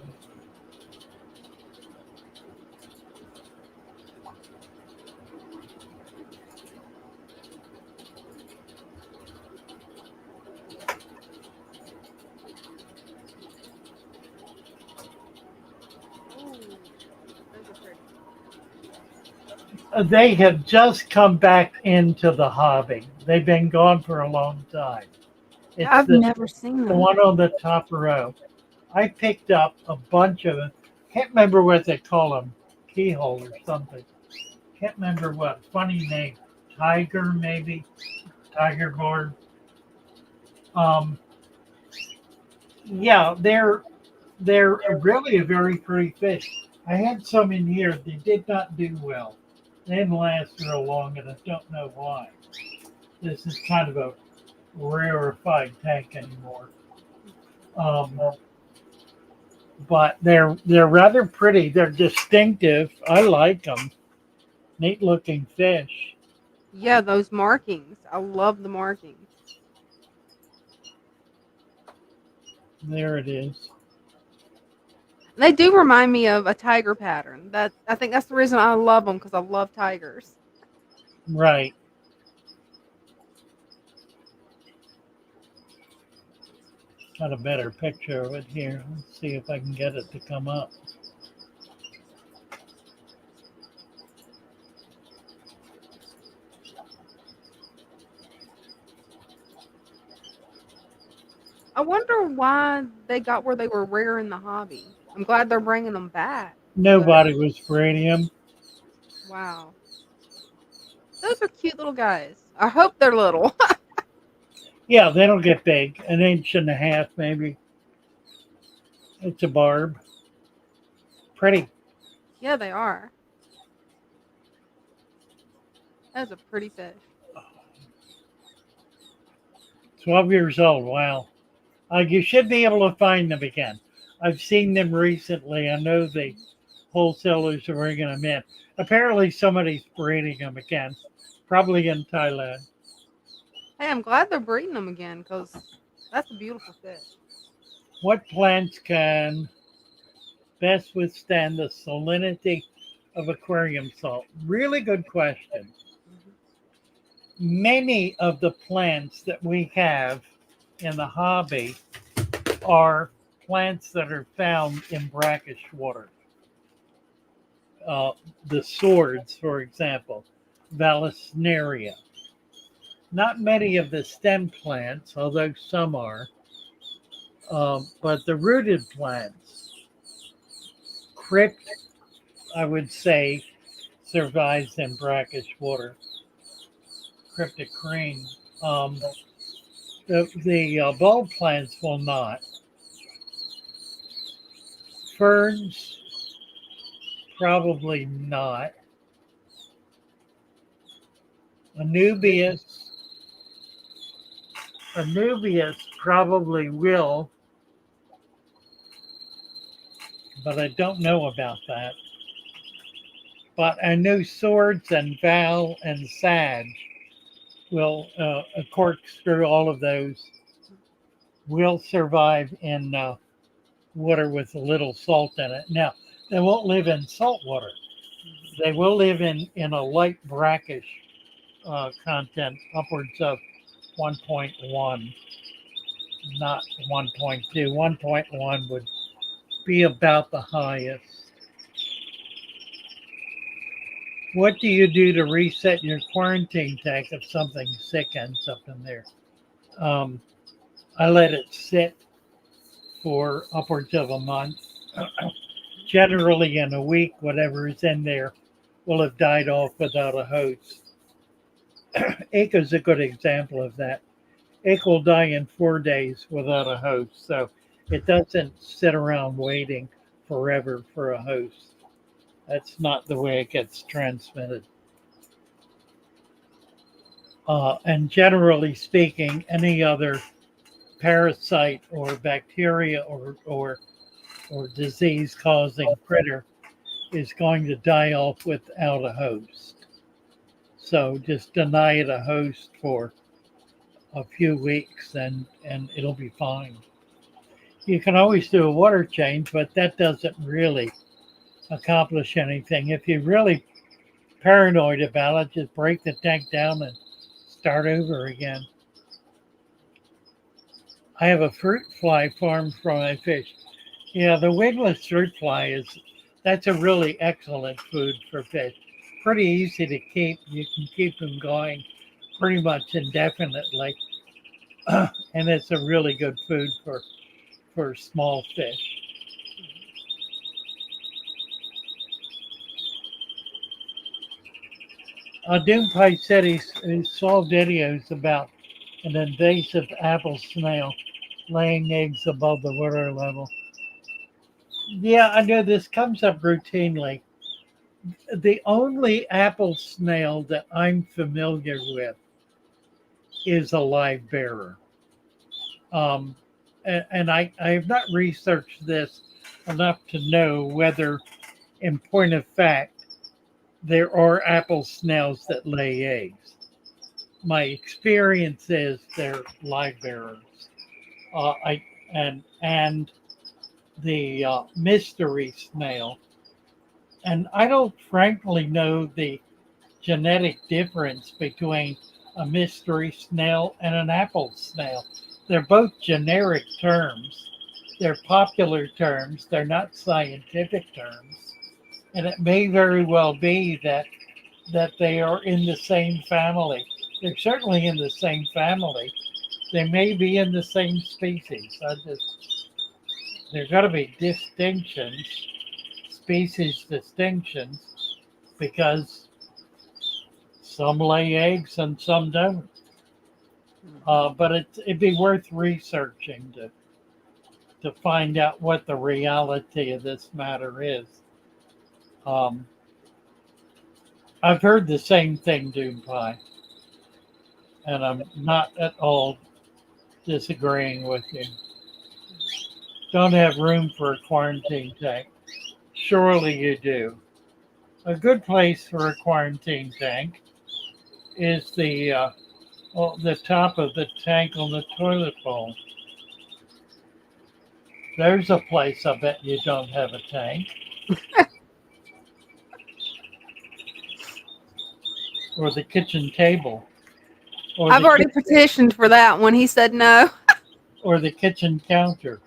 They have just come back into the hobby. They've been gone for a long time. It's I've the, never seen the them. one on the top row. I picked up a bunch of them. Can't remember what they call them, keyhole or something. Can't remember what. Funny name, tiger maybe, tiger barb. Um, yeah, they're really a very pretty fish. I had some in here. They did not do well. They didn't last real long, and I don't know why. This is kind of a rarefied tank anymore. Um, but they're rather pretty. They're distinctive. I like them. Neat looking fish. Yeah, those markings. I love the markings. There it is. They do remind me of a tiger pattern. That I think that's the reason I love them, because I love tigers. Right. Got a better picture of it here. Let's see if I can get it to come up. I wonder why they got where they were rare in the hobby. I'm glad they're bringing them back. But Nobody was breeding them. wow, those are cute little guys. I hope they're little. Yeah, they don't get big. An inch and a half, maybe. It's a barb. Pretty. Yeah, they are. That's a pretty fish. 12 years old. Wow. You should be able to find them again. I've seen them recently. I know the wholesalers are bringing them in. Apparently, somebody's breeding them again, probably in Thailand. Hey, I'm glad they're breeding them again, because that's a beautiful fish. What plants can best withstand the salinity of aquarium salt? Really good question. Mhm. Many of the plants that we have in the hobby are plants that are found in brackish water. The swords, for example, Vallisneria. Not many of the stem plants, although some are, but the rooted plants, crypt, I would say, survives in brackish water. Cryptic crane. The bulb plants will not. Ferns, probably not. Anubias probably will, but I don't know about that. But I know swords and val and sag will, a corkscrew, all of those will survive in water with a little salt in it. Now, they won't live in salt water. They will live in a light brackish content, upwards of 1.1, not 1.2. 1.1 would be about the highest. What do you do to reset your quarantine tank if something sick ends up in there? I let it sit for upwards of a month. Generally, in a week, whatever is in there will have died off without a host. Egg is a good example of that. Egg will die in 4 days without a host, so it doesn't sit around waiting forever for a host. That's not the way it gets transmitted. And generally speaking, any other parasite or bacteria or disease-causing critter is going to die off without a host. So just deny it a host for a few weeks and it'll be fine. You can always do a water change, but that doesn't really accomplish anything. If you're really paranoid about it, just break the tank down and start over again. I have a fruit fly farm for my fish. Yeah, the wingless fruit fly that's a really excellent food for fish. Pretty easy to keep. You can keep them going pretty much indefinitely. And it's a really good food for small fish. Doompai said he saw videos about an invasive apple snail laying eggs above the water level. Yeah, I know this comes up routinely. The only apple snail that I'm familiar with is a live bearer. And I have not researched this enough to know whether, in point of fact, there are apple snails that lay eggs. My experience is they're live bearers. And the mystery snail, and I don't frankly know the genetic difference between a mystery snail and an apple snail. They're both generic terms. They're popular terms. They're not scientific terms. And it may very well be that they are in the same family. They're certainly in the same family. They may be in the same species. There's got to be distinctions, species distinctions, because some lay eggs and some don't. But it'd be worth researching to find out what the reality of this matter is. I've heard the same thing, Doom Pie, and I'm not at all disagreeing with you. Don't have room for a quarantine tank. Surely you do. A good place for a quarantine tank is the top of the tank on the toilet bowl. There's a place I bet you don't have a tank. Or the kitchen table. I've already petitioned for that one. He said no. Or the kitchen counter.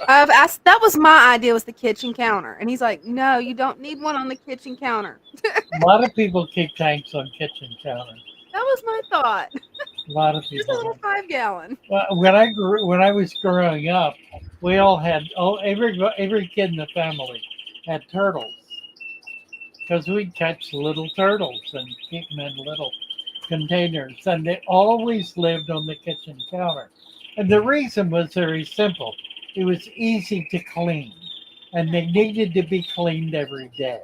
I've asked. That was my idea. Was the kitchen counter, and he's like, "No, you don't need one on the kitchen counter." A lot of people keep tanks on kitchen counters. That was my thought. A lot of Just a people little do. 5 gallon. Well, when I was growing up, we all had every kid in the family had turtles because we'd catch little turtles and keep them in little containers, and they always lived on the kitchen counter. And the reason was very simple: it was easy to clean, and they needed to be cleaned every day.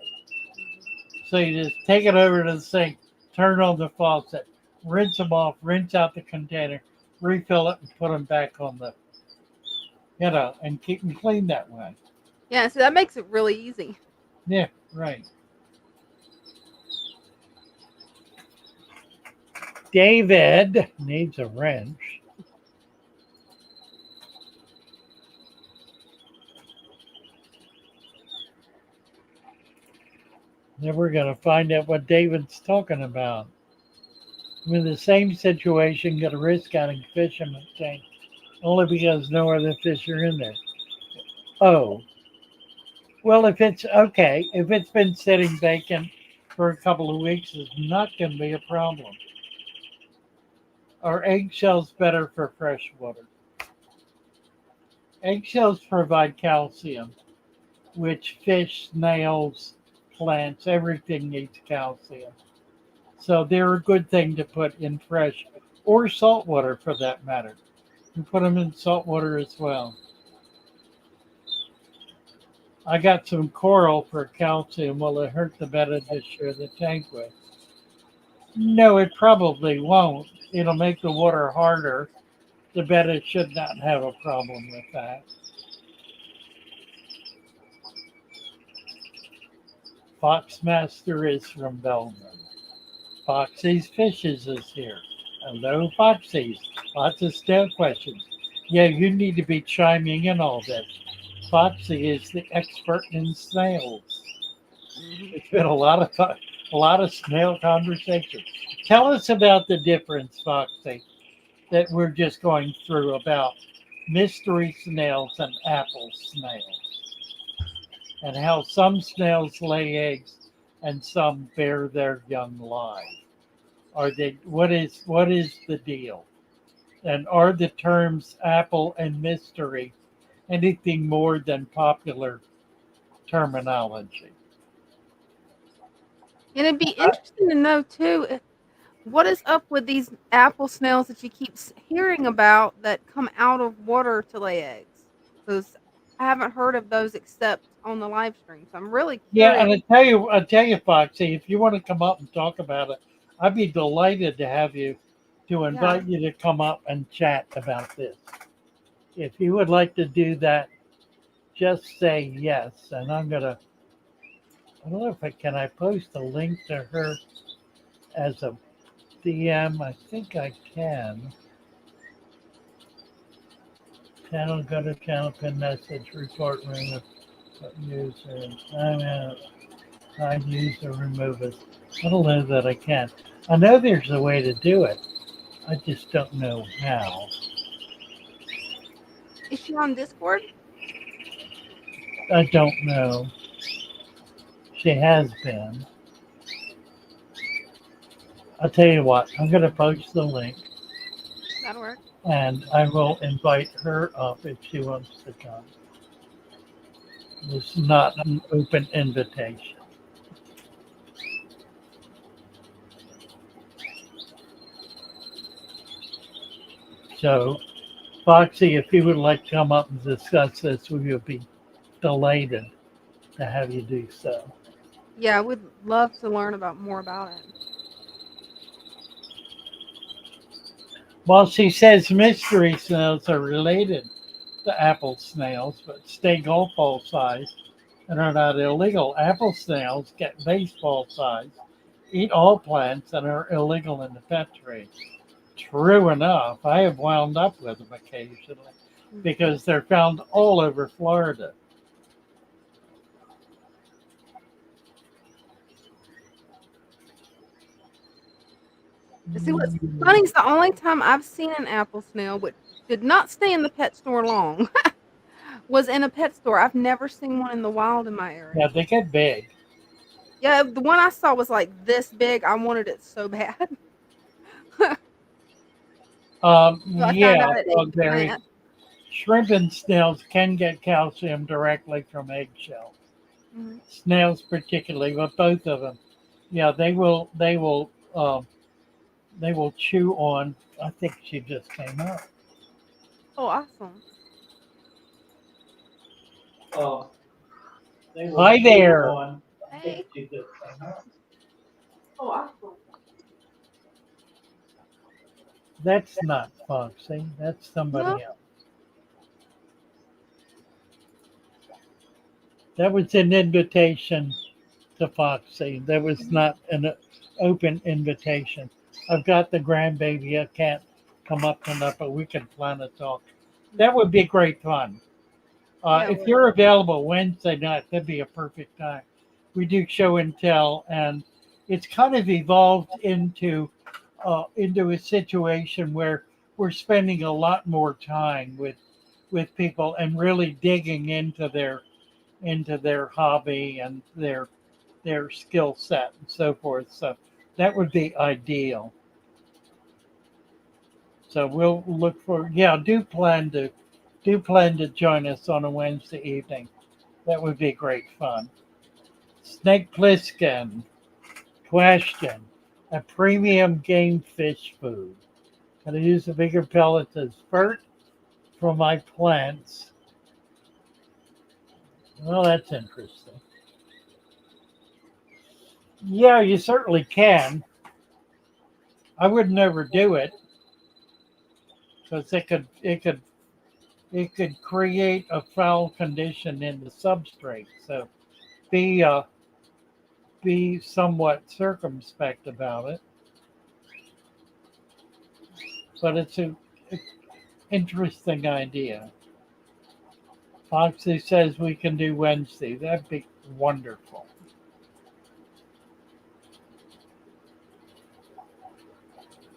So you just take it over to the sink, turn on the faucet, rinse them off, rinse out the container, refill it, and put them back on the, and keep them clean that way. Yeah, so that makes it really easy. Yeah, right. David needs a wrench. Then we're going to find out what David's talking about. I'm in the same situation, got to risk adding fish in my tank only because no other fish are in there. Oh, well, if it's okay, if it's been sitting vacant for a couple of weeks, it's not going to be a problem. Are eggshells better for fresh water? Eggshells provide calcium, which fish, snails, plants, everything needs calcium. So they're a good thing to put in fresh or salt water for that matter. You put them in salt water as well. I got some coral for calcium. Will it hurt the better to share the tank with? No, it probably won't. It'll make the water harder. The betta should not have a problem with that. Foxmaster is from Belgium. Foxy's Fishes is here. Hello, Foxy's. Lots of still questions. Yeah, you need to be chiming in all this. Foxy is the expert in snails. Hmm. It's been a lot of snail conversation. Tell us about the difference, Foxy, that we're just going through about mystery snails and apple snails, and how some snails lay eggs and some bear their young live. Are they what is the deal? And are the terms apple and mystery anything more than popular terminology? And it'd be interesting to know too, what is up with these apple snails that you keep hearing about that come out of water to lay eggs? Because I haven't heard of those except on the live stream. So I'm really Yeah, curious. and I tell you, Foxy, if you want to come up and talk about it, I'd be delighted to have you to Yeah. invite you to come up and chat about this. If you would like to do that, just say yes. And I don't know if I post a link to her as a DM. I think I can. Channel, go to channel, pin message, report room, user. I use or remove it. I don't know that I can. I know there's a way to do it. I just don't know how. Is she on Discord? I don't know. She has been. I'll tell you what, I'm going to post the link That'll work. and I will invite her up if she wants to come. It's not an open invitation. So, Foxy, if you would like to come up and discuss this, we would be delighted to have you do so. Yeah, I would love to learn about more about it. Well, she says mystery snails are related to apple snails, but stay golf ball size and are not illegal. Apple snails get baseball size, eat all plants, and are illegal in the pet trade. True enough, I have wound up with them occasionally because they're found all over Florida. See, what's funny is the only time I've seen an apple snail, which did not stay in the pet store long, was in a pet store. I've never seen one in the wild in my area. Yeah, they get big. Yeah, the one I saw was like this big. I wanted it so bad. So I found Yeah, out it ate the dogberry. plant. Shrimp and snails can get calcium directly from eggshells. Mhm. Snails, particularly, but both of them. Yeah, they will chew on. I think she just came up. Oh, awesome. Uh, Hi there. On. I think Hey. she just came up. Oh, awesome. That's not Foxy. That's No. somebody else. That was an invitation to Foxy. That was Mhm. not an open invitation. I've got the grandbaby. I can't come up tonight, but we can plan a talk. That Mhm. would be great fun. Yeah. If you're available Wednesday night, that'd be a perfect time. We do show and tell, and it's kind of evolved into a situation where we're spending a lot more time with people and really digging into their hobby and their skill set and so forth. So that would be ideal. So we'll look for do plan to join us on a Wednesday evening. That would be great fun. Snake Plissken question: a premium game fish food. Can I use the bigger pellets as fert for my plants? Well, that's interesting. Yeah, you certainly can. I would never do it because it could create a foul condition in the substrate. So be uh, be somewhat circumspect about it. But it's an interesting idea. Foxy says we can do Wednesday. That'd be wonderful.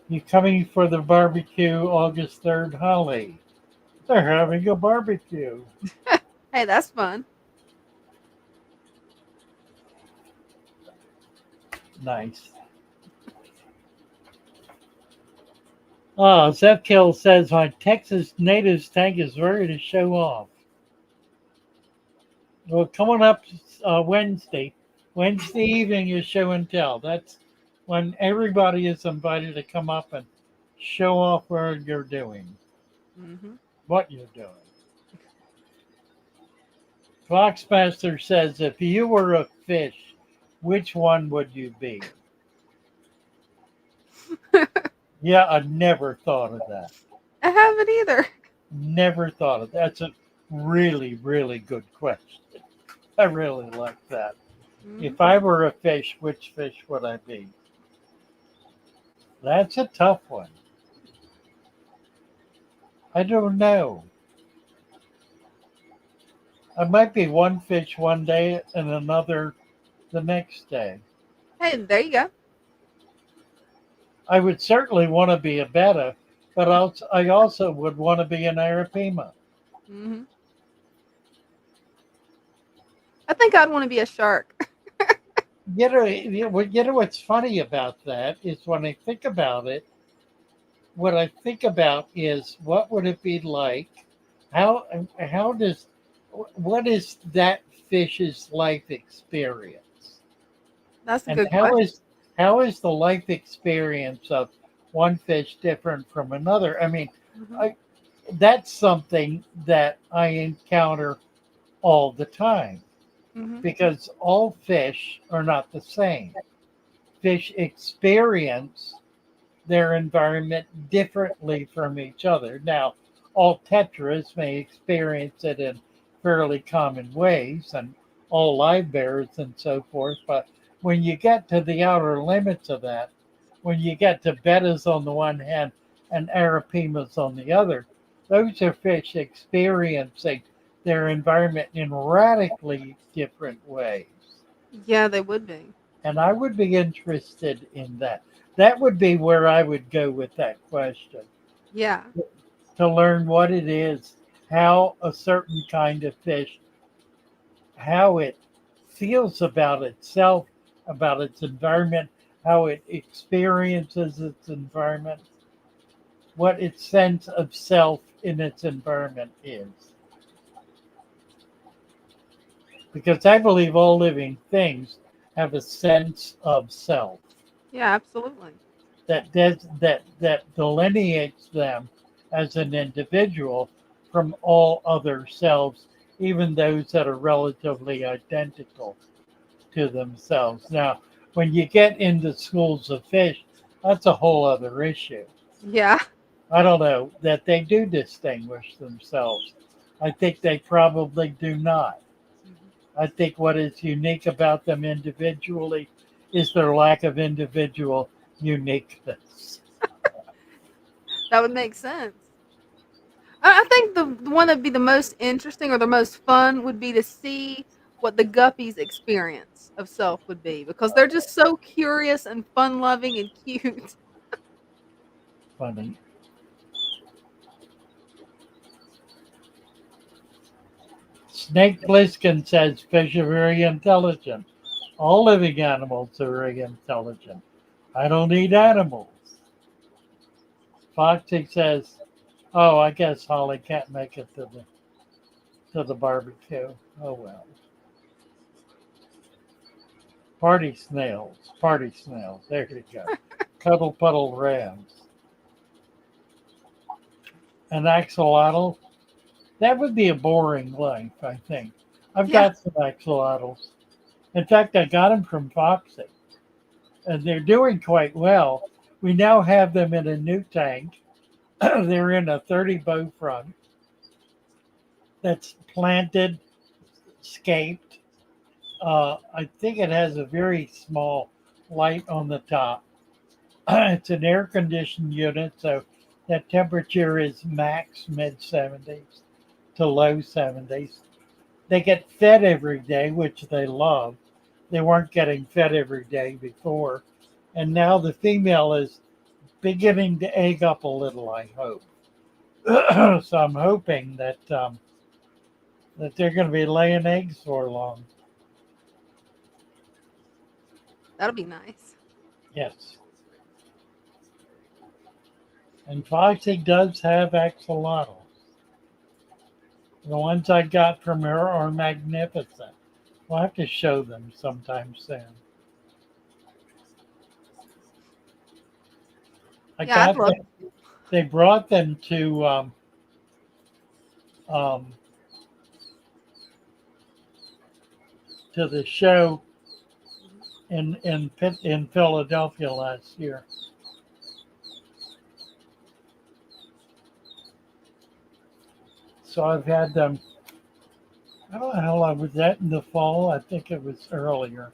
You coming for the barbecue August 3rd, Holly? They're having a barbecue. Hey, that's fun. Nice. Zepkill says my Texas natives tank is ready to show off. Well, coming up Wednesday. Wednesday evening is show and tell. That's when everybody is invited to come up and show off what you're doing, Mhm. what you're doing. Foxmaster says if you were a fish, which one would you be? Yeah, I never thought of that. I haven't either. Never thought of that. That's a really, really good question. I really like that. Mhm. If I were a fish, which fish would I be? That's a tough one. I don't know. I might be one fish one day and another the next day. Hey, there you go. I would certainly want to be a betta, but I also would want to be an arapima. Mhm. I think I'd want to be a shark. What's funny about that is when I think about it, what I think about is what would it be like? How how does what is that fish's life experience? That's a And good question. how is the life experience of one fish different from another? I mean, Mhm. I, that's something that I encounter all the time Mhm. because all fish are not the same. Fish experience their environment differently from each other. Now, all tetras may experience it in fairly common ways, and all live bears and so forth. But when you get to the outer limits of that, when you get to bettas on the one hand and arapimas on the other, those are fish experiencing their environment in radically different ways. Yeah, they would be. And I would be interested in that. That would be where I would go with that question Yeah. to learn what it is, how a certain kind of fish, how it feels about itself, about its environment, how it experiences its environment, what its sense of self in its environment is. Because I believe all living things have a sense of self Yeah, absolutely. that delineates them as an individual from all other selves, even those that are relatively identical to themselves. Now, when you get into schools of fish, that's a whole other issue. Yeah. I don't know that they do distinguish themselves. I think they probably do not. Mhm. I think what is unique about them individually is their lack of individual uniqueness. That would make sense. I think the one that'd be the most interesting or the most fun would be to see what the guppies' experience of self would be because they're just so curious and fun loving and cute. Funny. Snake Plissken says fish are very intelligent. All living animals are very intelligent. I don't eat animals. Foxy says, "Oh, I guess Holly can't make it to the barbecue. Oh well." Party snails. There you go. Cuddle puddle rams. An axolotl. That would be a boring life, I think. I've Yeah. got some axolotls. In fact, I got them from Foxy, and they're doing quite well. We now have them in a new tank. They're in a 30 bow front that's planted, scaped. I think it has a very small light on the top. It's an air conditioned unit, so that temperature is max mid 70s to low 70s. They get fed every day, which they love. They weren't getting fed every day before. And now the female is beginning to egg up a little, I hope. So I'm hoping that they're going to be laying eggs for long. That'll be nice. Yes. And Foxy does have axolotls. The ones I got from her are magnificent. We'll have to show them sometime soon. I Yeah, I'd got love them. They brought them um, to the show in Philadelphia last year. So I've had them. I don't know how long was that in the fall. I think it was earlier.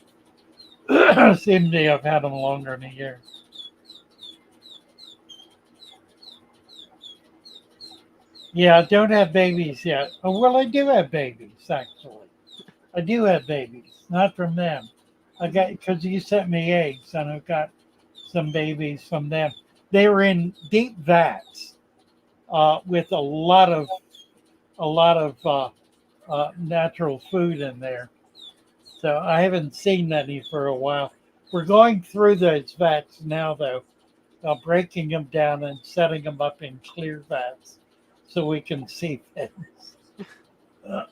Seems to have had them longer than a year. Yeah, I don't have babies yet. Oh, well, I do have babies, actually. I do have babies, not from them. I got, because you sent me eggs, and I've got some babies from them. They were in deep vats with a lot of natural food in there. So I haven't seen any for a while. We're going through those vats now, though, breaking them down and setting them up in clear vats so we can see things. Uh,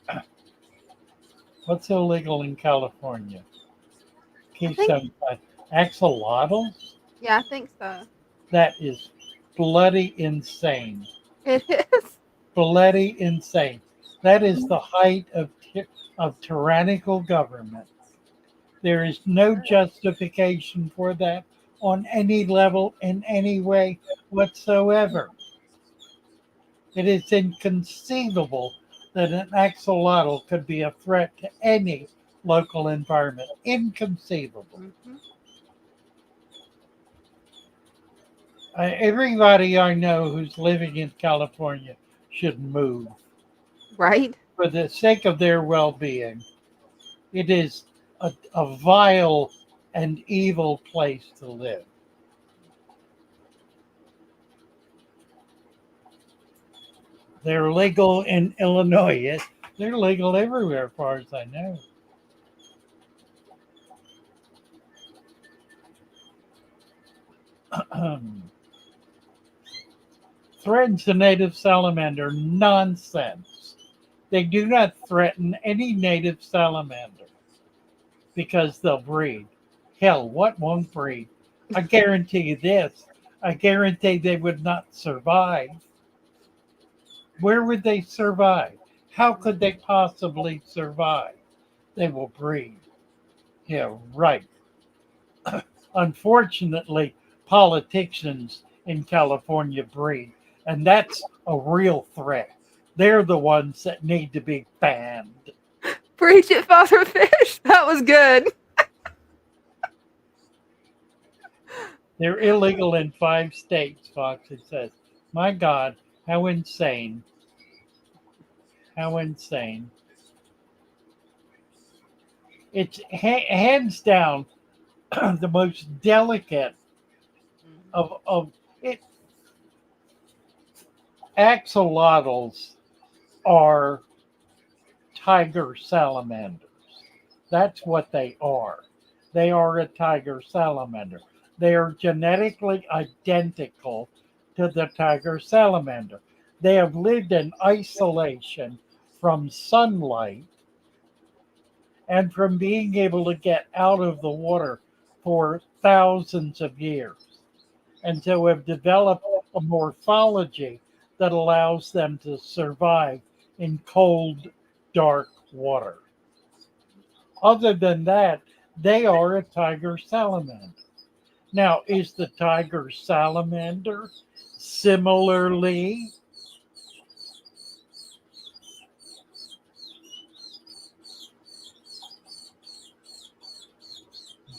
what's illegal in California? I think Keystone Pipe. Axolotls? yeah, I think so. That is bloody insane. It is. Bloody insane. That is the height of tyrannical government. There is no justification for that on any level, in any way whatsoever. It is inconceivable that an axolotl could be a threat to any local environment. Inconceivable. Mhm. Everybody I know who's living in California should move Right? for the sake of their well being. It is a vile and evil place to live. They're legal in Illinois. Yes, they're legal everywhere, as far as I know. Threatens the native salamander. Nonsense. They do not threaten any native salamander because they'll breed. Hell, what won't breed? I guarantee you this. I guarantee they would not survive. Where would they survive? How could they possibly survive? They will breed. Yeah, right. Unfortunately, politicians in California breed, and that's a real threat. They're the ones that need to be banned. Preach it, Father Fish. That was good. They're illegal in 5 states, Fox. It says, my God, how insane. How insane. It's hands down the most delicate of it. Axolotls are tiger salamanders. That's what they are. They are a tiger salamander. They are genetically identical to the tiger salamander. They have lived in isolation from sunlight and from being able to get out of the water for thousands of years. And so have developed a morphology that allows them to survive in cold, dark water. Other than that, they are a tiger salamander. Now, is the tiger salamander similarly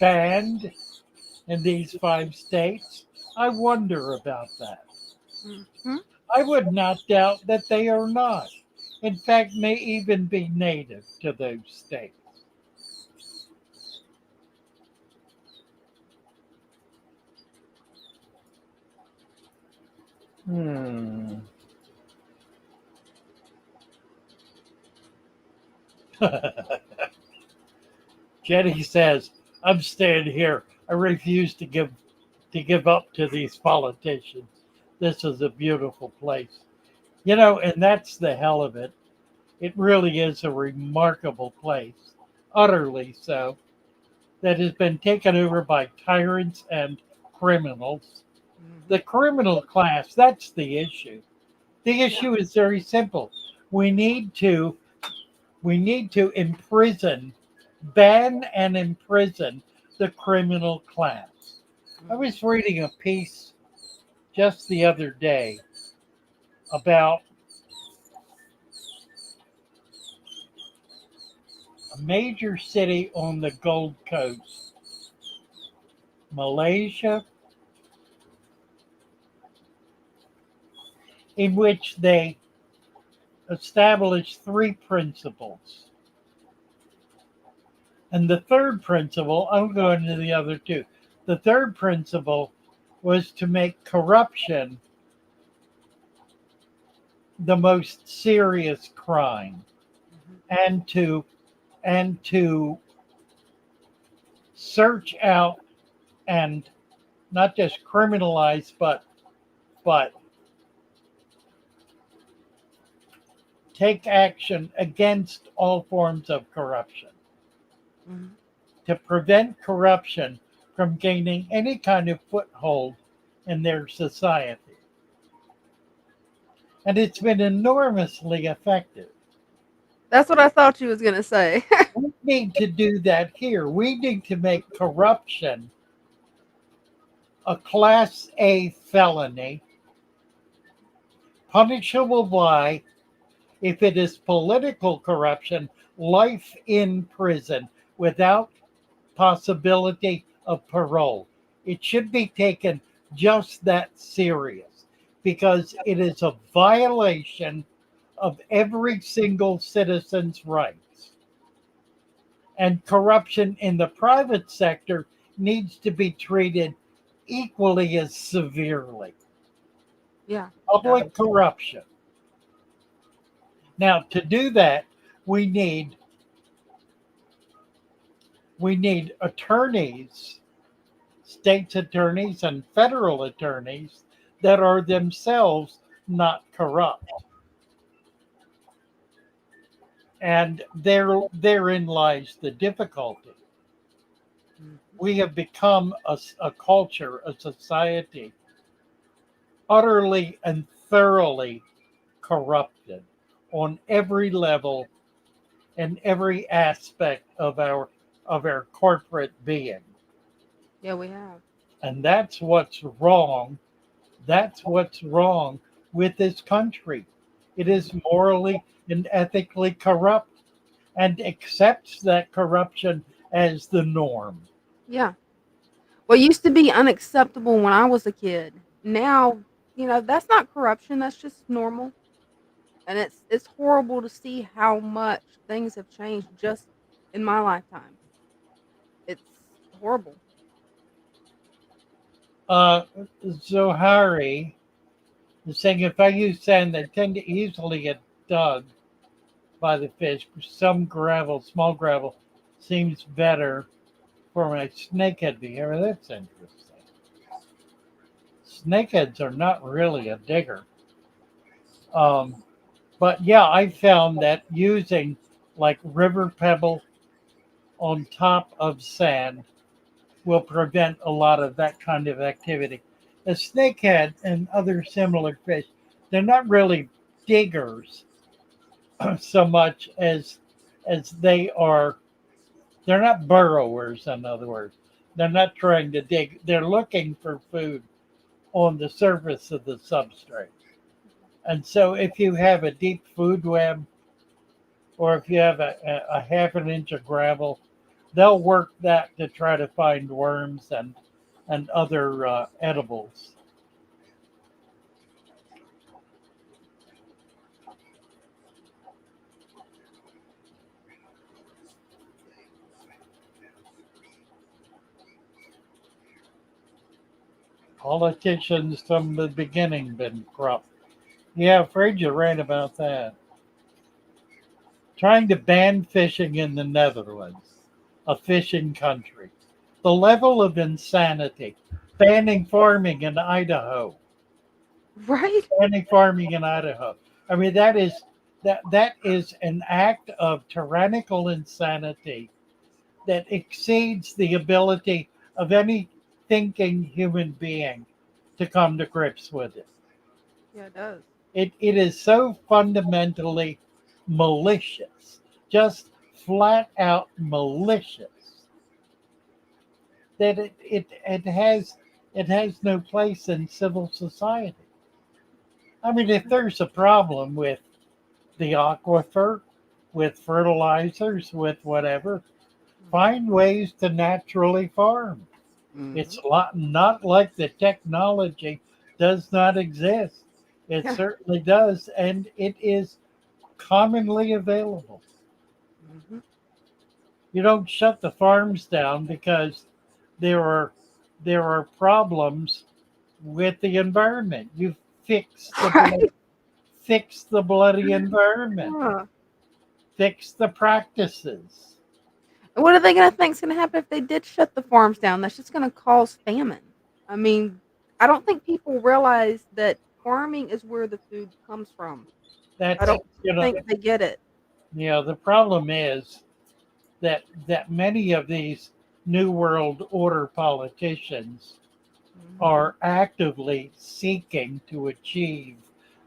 banned in these 5 states? I wonder about that. Mhm. I would not doubt that they are not. In fact, may even be native to those states. Hmm. Jenny says, I'm staying here. I refuse to give up to these politicians. This is a beautiful place. And that's the hell of it. It really is a remarkable place, utterly so, that has been taken over by tyrants and criminals. The criminal class, that's the issue. The issue is very simple. We need to we need to ban and imprison the criminal class. I was reading a piece just the other day about a major city on the Gold Coast, Malaysia, in which they established 3 principles. And the third principle, I'll go into the other 2. The third principle was to make corruption the most serious crime and to search out and not just criminalize but take action against all forms of corruption Mhm. to prevent corruption from gaining any kind of foothold in their society. And it's been enormously effective. That's what I thought you was gonna say. We need to do that here. We need to make corruption a Class A felony, punishable by, if it is political corruption, life in prison without possibility of parole. It should be taken just that serious because it is a violation of every single citizen's rights. And corruption in the private sector needs to be treated equally as severely. Yeah. Public corruption Now, to do that, we need attorneys, states attorneys and federal attorneys that are themselves not corrupt. And therein lies the difficulty. Mhm. We have become a culture, a society, utterly and thoroughly corrupted on every level and every aspect of our corporate being. Yeah, we have. And that's what's wrong. That's what's wrong with this country. It is Mhm. morally and ethically corrupt and accepts that corruption as the norm. Yeah. What used to be unacceptable when I was a kid, now, that's not corruption, that's just normal, and it's horrible to see how much things have changed just in my lifetime. It's horrible. Uh, Zohari is saying if I use sand, they tend to easily get dug by the fish. Some gravel, small gravel, seems better for my snakehead behavior. That's interesting. Snakeheads are not really a digger. Um, but yeah, I found that using like river pebble on top of sand will prevent a lot of that kind of activity. A snakehead and other similar fish, they're not really diggers so much as they're not burrowers, in other words. They're not trying to dig. They're looking for food on the surface of the substrate. And so if you have a deep food web or if you have a half an inch of gravel, they'll work that to try to find worms and other edibles. Politicians from the beginning been corrupt. Yeah, afraid you're right about that. Trying to ban fishing in the Netherlands, a fishing country. The level of insanity. Banning farming in Idaho. Right? Banning farming in Idaho. I mean, that is an act of tyrannical insanity that exceeds the ability of any thinking human being to come to grips with it. Yeah, it does. It is so fundamentally malicious, just flat out malicious, that it has no place in civil society. I mean, if there's a problem with the aquifer, with fertilizers, with whatever, Mhm. find ways to naturally farm. It's Mhm. not like the technology does not exist. It Yeah. certainly does, and it is commonly available. Mhm. You don't shut the farms down because there are there are problems with the environment. You fix the Right? fix the bloody environment. Yeah. Fix the practices. And what are they gonna think's gonna happen if they did shut the farms down? That's just gonna cause famine. I mean, I don't think people realize that farming is where the food comes from. I That's don't you know think they get it. the problem is that many of these new world order politicians Mhm. are actively seeking to achieve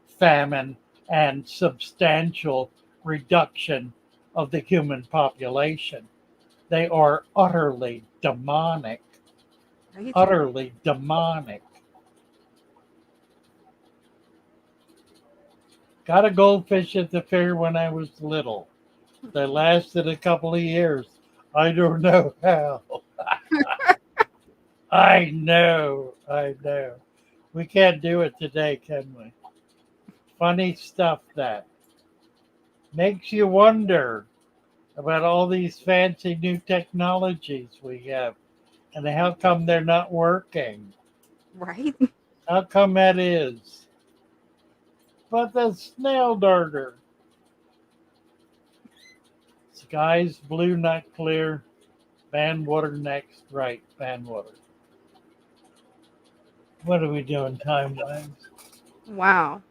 famine and substantial reduction of the human population. They are utterly demonic, Right? utterly demonic. Got a goldfish at the fair when I was little. They lasted a couple of years. I don't know how. I know. We can't do it today, can we? Funny stuff that makes you wonder about all these fancy new technologies we have and how come they're not working. Right? How come that is? But the snail darter. Skies blue, not clear. Fan water next. Right, fan water. What are we doing time wise? Wow.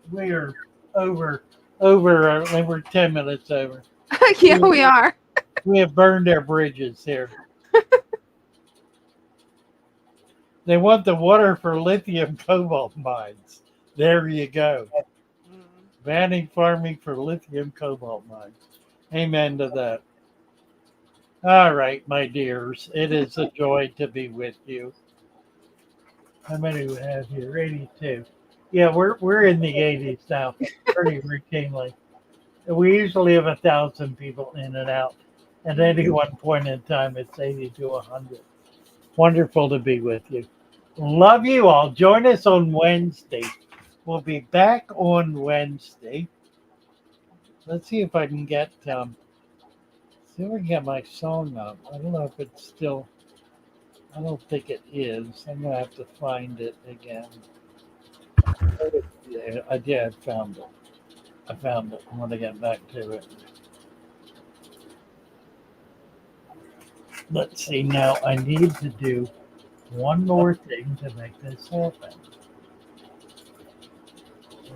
We are over. We're 10 minutes over. Yeah, we are. We have burned our bridges here. They want the water for lithium cobalt mines. There you go. Banning farming for lithium cobalt mines. Amen to that. All right, my dears. It is a joy to be with you. How many do we have here? 82. Yeah, we're in the 80s now, pretty routinely. We usually have 1,000 people in and out. At any one point in time, it's 80 to 100. Wonderful to be with you. Love you all. Join us on Wednesday. We'll be back on Wednesday. Let's see if I can get see if I can get my song up. I don't know if it's still. I don't think it is. I'm gonna have to find it again. Yeah, I found it. I found it. I want to get back to it. Let's see. Now I need to do one more thing to make this happen.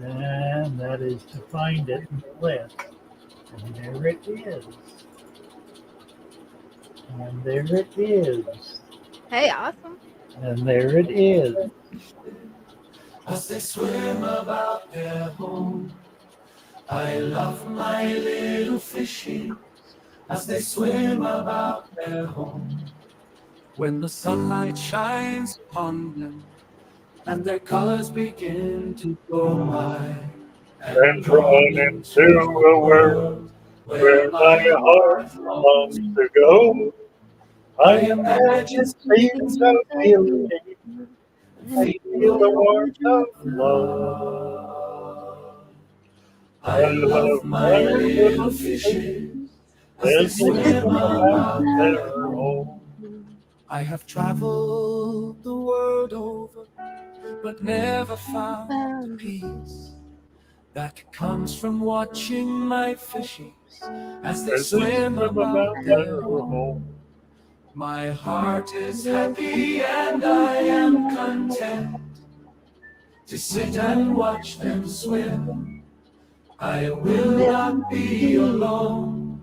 And that is to find it in the list. And there it is. And there it is. Hey, awesome. And there it is. As they swim about their home, I love my little fishies. As they swim about their home, when the sunlight shines upon them and their colors begin to go high, and drawn into a world where my heart longs to go, I imagine scenes of beauty. I feel the warmth of love. I love my little fishes as they swim about their home. I have traveled the world over, but never found the peace that comes from watching my fishies as they swim about their home. My heart is happy and I am content to sit and watch them swim. I will not be alone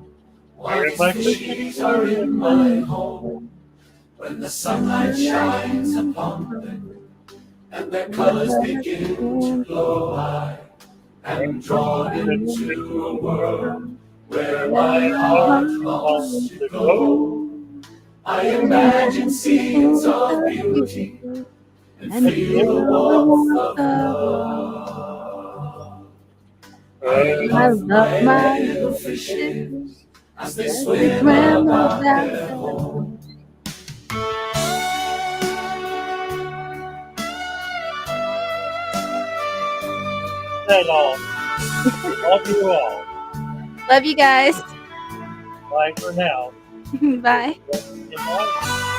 while these fishies are in my home. When the sunlight shines upon them and their colors begin to glow, I am drawn into a world where my heart longs to go. I imagine scenes of beauty and feel the warmth of love. I love my little fishes as they swim about their home. That's all. Love you all. Love you guys. Bye for now. Bye. Good night.